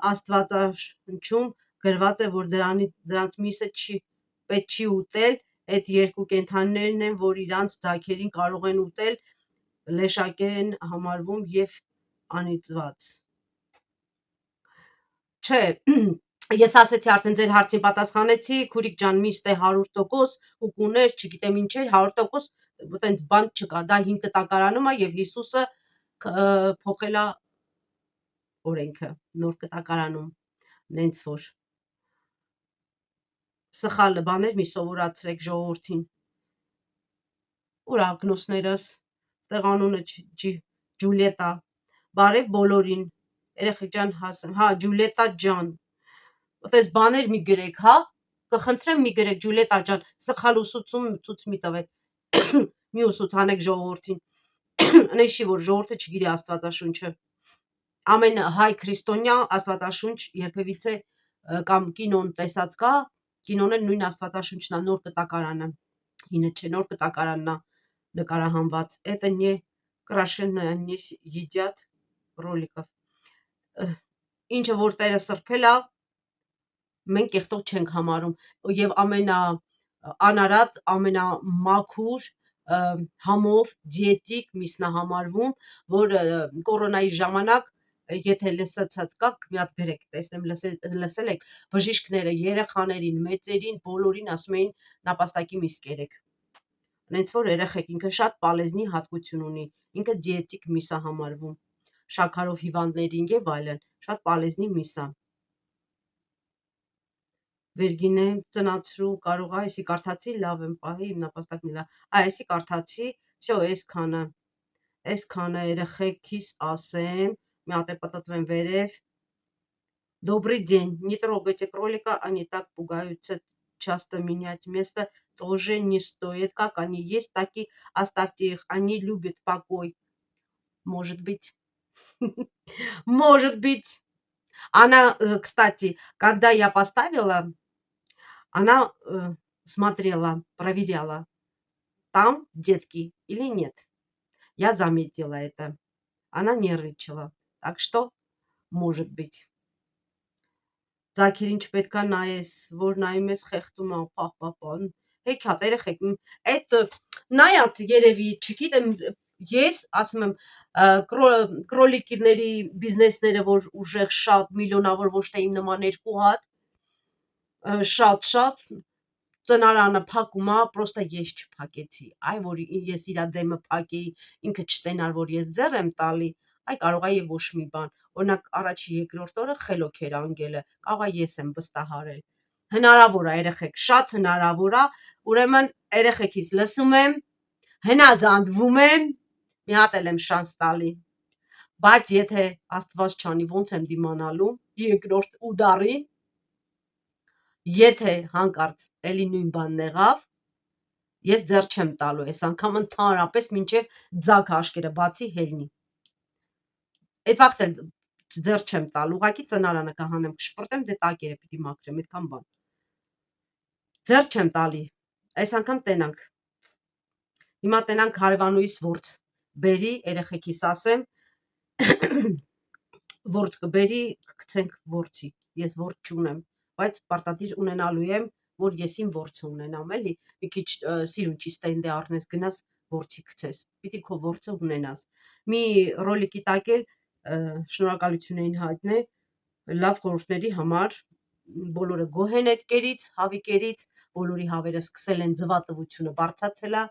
աստվածաշնչում գրված է, որ դրանց միսը պետք չի ուտել, այդ երկու կենդանիներն են, որ իրանց ձագերին կարող են ուտել, լեշակեր են համարվում և անիծված, չէ, ես ասեցի արդեն ձեր հարցին պատասխանեցի, քուրիկ ջան միշտ է 100% ու կուներ, չգիտեմ ինչ էր, 100% տենց բան չկա, դա հին կտակարանում ա և Հիսուսը փոխել ա օրենքը, նոր կտակարանում, նենց որ, սխալ բաներ մի սովորացրեք ժողովրդին, ուր ագնոսներս, ստեղ անունը Ջուլիետա, բարև բոլորին, երեխեք ջան հասեմ, հա Ջուլիետա ջան, այդպես բաներ մի գրեք, հա, կխնդրեմ մի գրեք Ջուլիետա ջան, սխալ ուսուցում ցույց մի տվեք, մի ուսուցանեք ժողովրդին, նես չի, որ ժողովուրդը չգիտի աստվածաշունչը, ամեն հայ քրիստոնյա Աստվածաշունչ երբևիցե կամ կինոն տեսած կա, կինոն էլ նույն Աստվածաշունչն է, նոր կտակարանը, հինը չէ, նոր կտակարանն է նկարահանված. Это не крашеная, не едят роликов. Ինչը որ Տերը սրբել է, մենք կեղտող չենք համարում եւ անարատ, ամենամաքուր համով դիետիկ միսն է համարվում, որ կորոնայի ժամանակ եթե լսացած կաք, մի հատ գրեք, տեսնեմ լսել եք, բժիշկները երեխաներին, մեծերին, բոլորին ասում էին նապաստակի միս կերեք։ Հենց որ երեխեք ինքը շատ պալեզնի հատկություն ունի, ինքը դիետիկ միս է համարվում, շաքարով հիվանդներին եւ այլն, շատ պալեզնի միս է։ Վերգինե ծնացրու կարող է, այսի կարդացի, լավ եմ պահի, իմ նապաստակն էլ է, այսի կարդացի, всё, այսքանը երեխեքիս ասեմ, մի հատ է պտտվեմ վերև։ Добрый день, не трогайте кролика, они так пугаются, часто менять место тоже не стоит, как они есть, так и оставьте их, они любят покой. Может быть. Может быть. Она, кстати, когда я поставила, она смотрела, проверяла, там детки или нет. Я заметила это. Она нервничала. Так что, может быть. Ձակերին չպետքա նայես, որ նայում ես խեղդում ա, պահ, հեքիաթ, երեխեք, այդ նայած երևի, չգիտեմ, ես ասում եմ, կրոլիկների բիզնեսները, որ ուժեղ շատ միլիոնավոր, ոչ թե իմ նման երկու հատ, շատ ծնարանը փակում ա, պրոստը ես չփակեցի, այ որ ես իրա դեմը փակեի, ինքը չտենար, որ ես ձեռ եմ տալի, այ կարող է եւ ոչ մի բան, օրինակ առաջի երկրորդ օրը խելոք էր անգելը, կարող է ես եմ վստահարել, հնարավոր է երեխեք, շատ հնարավոր է, ուրեմն երեխեքից լսում եմ, հնազանդվում եմ, մի հատ էլ եմ շանս տալի, բայց եթե Աստված չանի, ոնց եմ դիմանալու երկրորդ ուդարին, եթե հանկարծ էլի նույն բանն եղավ, ես ձեռ չեմ տալու, այս անգամ ընդհանրապես մինչև ձակ աշկերը բացի հելնի։ Այդ վաղտ էլ ձեռ չեմ տալու, ուղղակի ծնարանը կհանեմ, կշպրտեմ, դե տակերը պիտի մաքրեմ, այդքան բան։ Ձեռ չեմ տալի, այս անգամ տենանք։ Հիմա տենանք հարևանուհիս ворց բերի, երեխեքիս ասեմ, ворց կբերի, կգցենք ворցի, ես ворց չունեմ, բայց պարտադիր ունենալու եմ, որ ես իմ ворցը ունենամ, էլի, մի քիչ սիրունչի ստենդի առնես, գնաս ворցի գցես, պիտի քո ворցը ունենաս։ Մի ռոլիկի տակ էլ շնորհակալություն էին հայտնել լավ խորհուրդների համար, բոլորը գոհ են այդ կերից, հավիկերից, բոլորի հավերը սկսել են ձվատվությունը բարձրացել է,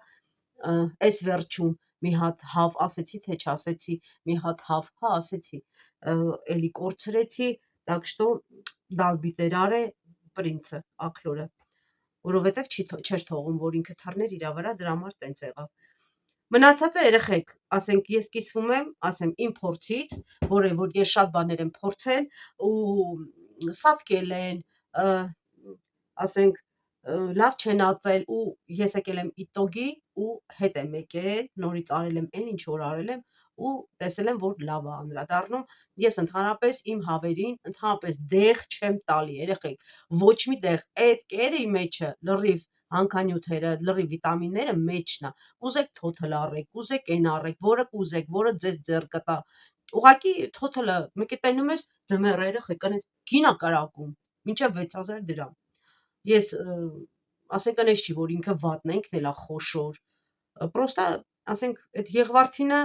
այս վերջում մի հատ հավ ասեցի, թե չասեցի, մի հատ հավ, հա ասեցի, էլի կորցրեցի, так что դալբիտերար է պրինցը, աքլորը, որովհետև չէր թողում, որ ինքը թռներ իրա վրա, դրա համար տենց եղավ։ Մնացածը երեխեք, ասենք ես կիսվում եմ, ասեմ իմ փորձից, որ ես շատ բաներ եմ փորձել ու սատկել են, ասենք լավ չեն ածել ու ես եկել եմ իտոգի ու հետ եմ եկել, նորից արել եմ այն ինչ որ արել եմ ու տեսել եմ, որ լավ է անդրադառնում, ես ընդհանրապես իմ հավերին, ընդհանրապես դեղ չեմ տալի, երեխեք, ոչ մի դեղ, այդ կերի մեջը լրիվ հանքանյութերը, լրիվ վիտամինները մեջն է, ուզեք թոթլ առեք, ուզեք այն առեք, որը կուզեք, որը ձեզ ձեռ կտա, ուղղակի թոթլը մեկը տենում ես ձմեռ երեխեք, այնց գին ա կրակում, մինչև 6000 դրամ, ես ասենք անես չի, որ ինքը վատն է, ինքն էլ է խոշոր, պրոստը ասենք այդ Եղվարդինը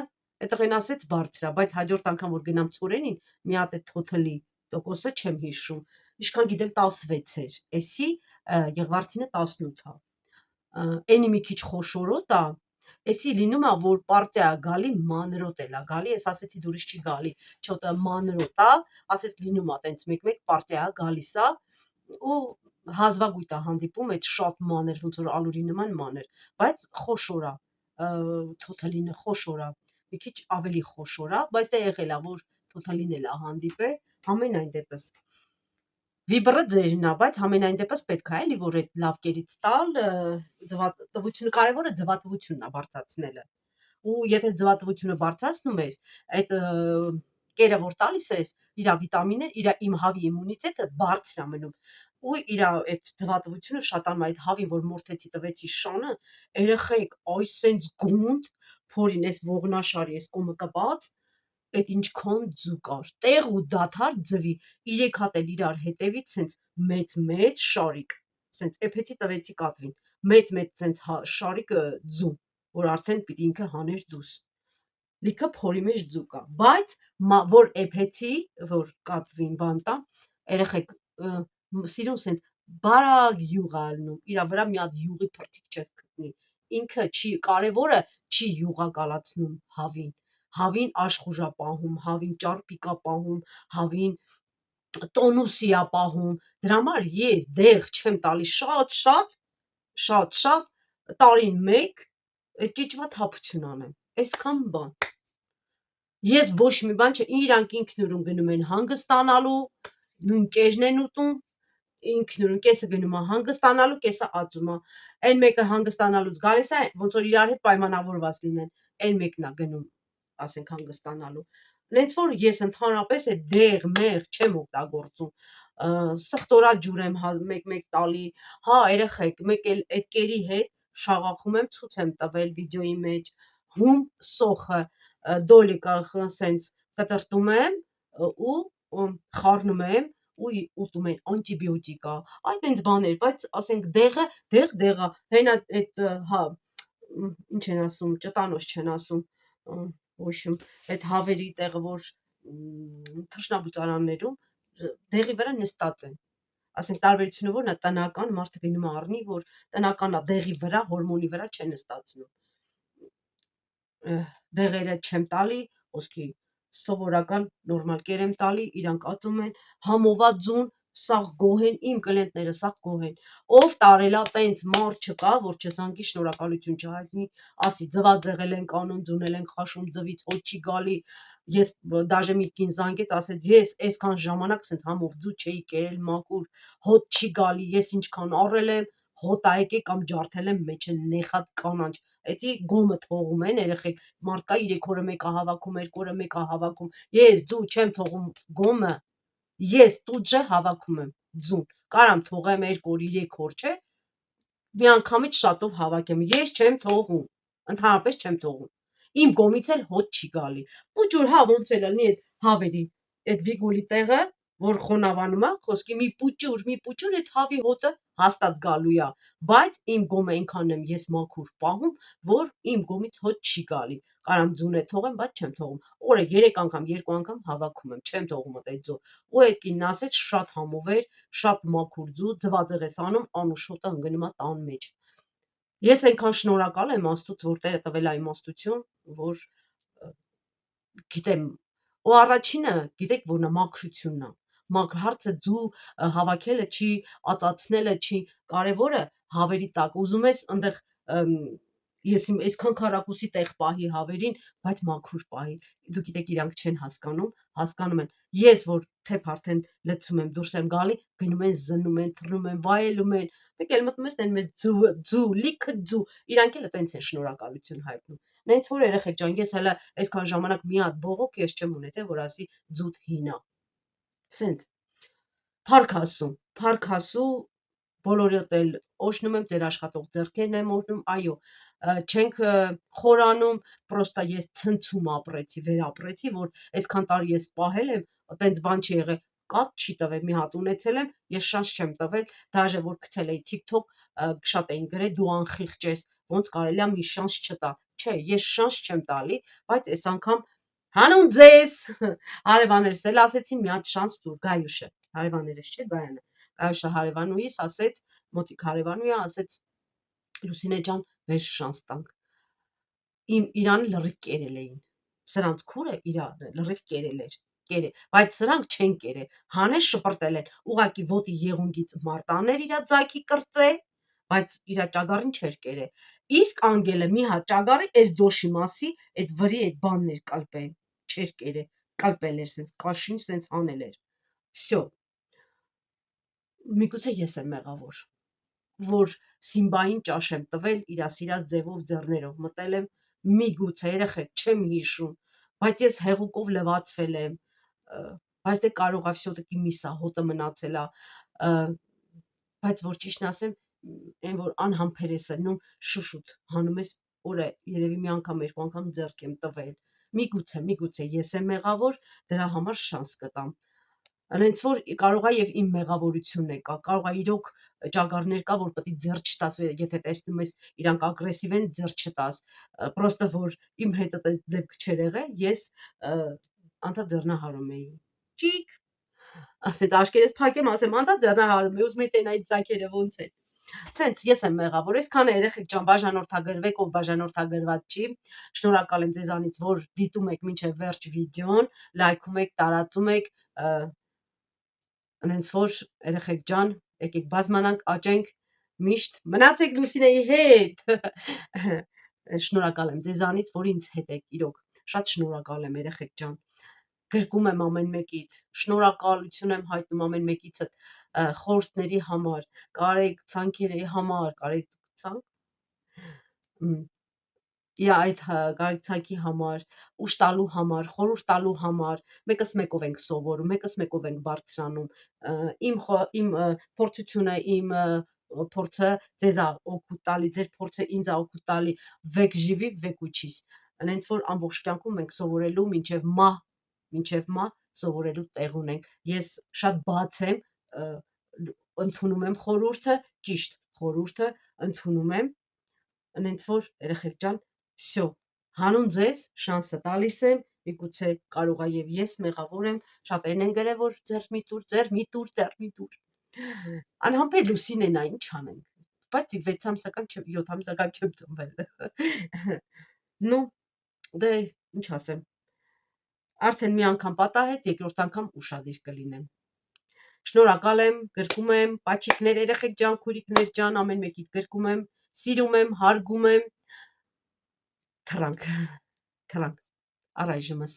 այդտեղեն ասեց բարձր է, բայց հաջորդ անգամ որ գնամ ծորենին, մի հատ այդ թոթլի տոկոսը չեմ հիշում, ինչքան գիտեմ 16 էր, էսի Եղվարդինը 18 է, էնի մի քիչ խոշորոտ է, էսի լինում է, որ պարտեա գալի, մանրոտ էլ է գալի, ես ասեցի դուրս չի գալի, չոտը մանրոտ է, ասեց լինում է տենց մեկ-մեկ պարտեա գալիս է, ու հազվագույթ է հանդիպում, այդ շատ մանր, ոնց որ ալուրի նման մանր, բայց խոշոր է, թոթլինը խոշոր է, մի քիչ ավելի խոշոր է, բայց դա եղել է, որ թոթլին էլ է հանդիպել, համենայն դեպս վիբրը ձերն է, բայց համենայն դեպս պետք է էլի, որ այդ լավ կերից տալ, ձվատվությունը, կարևորը ձվատվությունն է բարձրացնելը, ու եթե ձվատվությունը բարձրացնում ես, այդ կերը որ տալիս ես իր վիտամիններ, իմ հավի իմունիտետը բարձր է մնում։ Ու իր այդ ձվատվությունը շատանում այդ հավին, որ մորթեցի տվեցի շանը, երեխեք այս սենց գունդ, փորին այս ողնաշարի այս կոմը կպած, այդ ինչքան ձու կար, տեղ ու դադար ձվի, 3 հատ էլ իրար հետևից սենց մեծ շարիկ, սենց էփեցի տվեցի կատվին, մեծ սենց շարիկը ձու, որ արդեն պիտի ինքը հաներ դուս, լիքը փորի մեջ ձու կա, բայց որ էփեցի, որ կատվին բան տա, երեխեք սիրուն սենց բարակ յուղ է ալնում, իրա վրա մի հատ յուղի փրթիկ չես գտնի, ինքը չի, կարևորը չի յուղակալացնում հավին աշխուժ է պահում, հավին ճարպիկ է պահում, հավին տոնուսի է պահում, դրա համար ես դեղ չեմ տալի շատ, տարին մեկ ճիճվա թափություն անեմ, այսքան բան, ես ոչ մի բան չէ, իրանք ինքնուրույն գնում են հանգստանալու, նույն կերն են ուտում, ինքնուրույն կեսը գնում է հանգստանալու, կեսը ածում է, այն մեկը հանգստանալուց գալիս է, ոնց որ իրար հետ պայմանավորված լինեն, այն մեկն է գնում, ասենք հանգստանալու, նենց որ ես ընդհանրապես այդ դեղ մեղ չեմ օգտագործում, սխտորա ջուր եմ մեկ տալի, հա երեխեք, մեկ էլ այդ կերի հետ շաղախում եմ, ցույց եմ տվել վիդեոյի մեջ, հում սոխը, դոլիկը սենց կտրտում եմ ու խառնում եմ ու ուտում են անտիբիոտիկ է, այդ այնց բաներ, բայց ասենք դեղը, դեղ է, հենա այդ հա, ինչ են ասում, ճտանոց չեն ասում, ոչմ, այդ հավերի տեղը, որ թռչնաբուծարաններում դեղի վրա նստած են, ասենք տարբերությունը որն է, տնական մարդը գնում է առնի, որ տնական է դեղի վրա, հորմոնի վրա չեն նստացնում, դեղերը չեմ տալի, ոսկի սովորական նորմալ կեր եմ տալի, իրանք ածում են, համոված ձուն, սաղ գոհ են, իմ կլիենտները սաղ գոհ են, ով տարելա տենց մարդ չկա, որ չզանգի շնորհակալություն չհայտնի, ասի ձված եղել ենք անում, ձունել ենք խաշում, ձվից հոտ չի գալի, ես դաժե մի կին զանգեց, ասեց ես այսքան ժամանակ սենց համով ձու չէի կերել մաքուր, հոտ չի գալի, ես ինչքան առել եմ, հոտ ա եկել կամ ջարդել եմ մեջը նեխած կանանչ, էդի գոմը թողում են երեխեք, մարդ կա 3 օրը մեկը հավաքում, 2 օրը մեկը հավաքում, ես ձու չեմ թողում գոմը, ես տուժե հավաքում եմ ձուն, կարամ թողեմ 2 օր, 3 օր, չէ, միանգամից շատով հավաքեմ, ես չեմ թողում, ընդհանրապես չեմ թողում, իմ գոմից էլ հոտ չի գալի, պուճուր հա ոնց էլ լինի այդ հավերի, այդ վիգոլի տեղը, որ խոնավանում է, խոսքի մի պուճուր այդ հավի հոտը հաստատ գալու է, բայց իմ գոմը այնքան եմ ես մաքուր պահում, որ իմ գոմից հոտ չի գալի, կարամ ձուն է թողեմ, բայց չեմ թողում, օրը 3 անգամ, 2 անգամ հավաքում եմ, չեմ թողում այդ ձու, ու այդ կինն ասեց շատ համով էր, շատ մաքուր ձու, ձվածեղ ես անում, անուշոտը ընկնում է տան մեջ, ես այնքան շնորհակալ եմ Աստծուց, որ Տերը տվել է իմաստություն, որ գիտեմ, ու առաջինը գիտեք որն է մաքրությունն է, հարցը ձու հավաքելը չի, ածացնելը չի, կարևորը հավերի տակ, ուզում ես այնտեղ ես իմ այսքան քառակուսի տեղ պահի հավերին, բայց մաքուր պահի, դու գիտեք իրանք չեն հասկանում են, ես որ թեփ արդեն լցում եմ, դուրս եմ գալի, գնում են զննում են, թռնում են, վայելում են, մեկ էլ մտնում ես տեն մեզ ձու, լիքը ձու, իրանք էլ տենց են շնորհակալություն հայտնում, նենց որ երեխեք ջան, ես հələ այսքան ժամանակ մի հատ բողոք ես չեմ ունեցել, որ ասի ձուտ հինա, սենց, փառք ասու, բոլորիդ էլ օժնում եմ, ձեր աշխատող ձեռքերն եմ օժնում, այո, չենք խորանում, պրոստա ես ցնցում ապրեցի, վերապրեցի, որ այսքան տարի ես պահել եմ, տենց բան չի եղել, կաթ չի տվել, մի հատ ունեցել եմ, ես շանս չեմ տվել, դաժե որ գցել էի TikTok, շատ էին գրել, դու անխիղճ ես, ոնց կարելի է մի շանս չտա, չէ, ես շանս չեմ տալի, բայց այս անգամ հանուն ձեզ, հարևաններս էլ ասեցին մի հատ շանս տուր, Գայուշը, հարևաններս չէ, Գայանը, Գայուշը հարևանուհիս ասեց, մոտիկ հարևանուհի ասեց, Լուսինե ջան, վեր շանս տանք, իրանը լրիվ կերել էին, սրանց քուրը իրանը լրիվ կերել էր, բայց սրանք չեն կերել, հանես շպրտել են, ուղակի ոտի եղունգից մարտաներ իրա ձայքի կրծե, բայց իրա ճագարին չէր կերել, իսկ անգելը մի հատ ճագարի այս դոշի մասի, այդ վրի այդ բաններ կլպել, չէր կերել, կլպել էր սենց, կաշին սենց հանել էր, վсё, միգուցե ես եմ մեղավոր, որ Սիմբային ճաշ եմ տվել, իրա սիրած ձևով ձեռներով մտել եմ, միգուցե երեխեք չեմ հիշում, բայց ես հեղուկով լվացվել եմ, բայց դե կարող է всё-таки միսա հոտը մնացել է, բայց որ ճիշտն ասեմ, այն որ անհամբեր ես նում շուշուտ հանում ես, օրը երևի մի անգամ, երկու անգամ ձեռք եմ տվել, միգուցե ես եմ մեղավոր, դրա համար շանս կտամ, հենց որ կարող է եւ իմ մեղավորությունն է կա, կարող է իրոք ճագարներ կա, որ պետք է ձեռք չտաս, եթե տեսնում ես իրանք ագրեսիվ են, ձեռք չտաս, պրոստը որ իմ հետ այդ դեպք չէր եղել, ես անդա ձեռնահարում էի, ճիկ, ասեց աշկերտես փակեմ, ասեմ անդա ձեռնահարում էի, ուզում էի տենայի ձակերը ոնց են, սենց ես եմ մեղավոր, այսքանը երեխեք ջան, բաժանորդագրվեք, ով բաժանորդագրված չի, շնորհակալ եմ ձեզանից, որ դիտում եք մինչև վերջ վիդեոն, լայքում եք, տարածում եք, հենց որ երեխեք ջան, եկեք բազմանանք, աճենք, միշտ մնացեք Լուսինեի հետ, շնորհակալ եմ ձեզանից, որ ինձ հետ եք, իրոք, շատ շնորհակալ եմ երեխեք ջան, գրկում եմ ամեն մեկիդ, շնորհակալություն եմ հայտնում ամեն մեկիցդ խորհուրդների համար, կարեկցանքերի համար, այդ կարեկցանքի համար, ուշ տալու համար, խորհուրդ տալու համար, մեկս մեկով ենք սովորում, մեկս մեկով ենք բարձրանում, իմ փորձությունը, իմ փորձը ձեզ է օգուտ տալի, ձեր փորձը ինձ է օգուտ տալի, վեք ժիվի, վեք ուչիս, հենց որ ամբողջ կյանքում մենք սովորելու մինչև մահ սովորելու տեղ ունենք, ես շատ բաց եմ, ընդունում եմ խորհուրդը, ճիշտ խորհուրդը ընդունում եմ, հենց որ երեխեք ջան, всё, հանուն ձեզ շանսը տալիս եմ, միգուցե կարող է եւ ես մեղավոր եմ, շատերն են գրել, որ ձեռք մի տուր, անհամբեր Լուսինեն է, ինչ անենք, բայց 6 ամսական, 7 ամսական չեմ ծնվել, նու, դե ինչ ասեմ, արդեն մի անգամ պատահեց, երկրորդ անգամ ուշադիր կլինեմ, շնորհակալ եմ, գրկում եմ, պաչիկներ երեխեք ջան, քուրիկներ ջան, ամեն մեկիդ գրկում եմ, սիրում եմ, հարգում եմ, թռանք, առայժմս,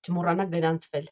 չմոռանաք գրանցվել,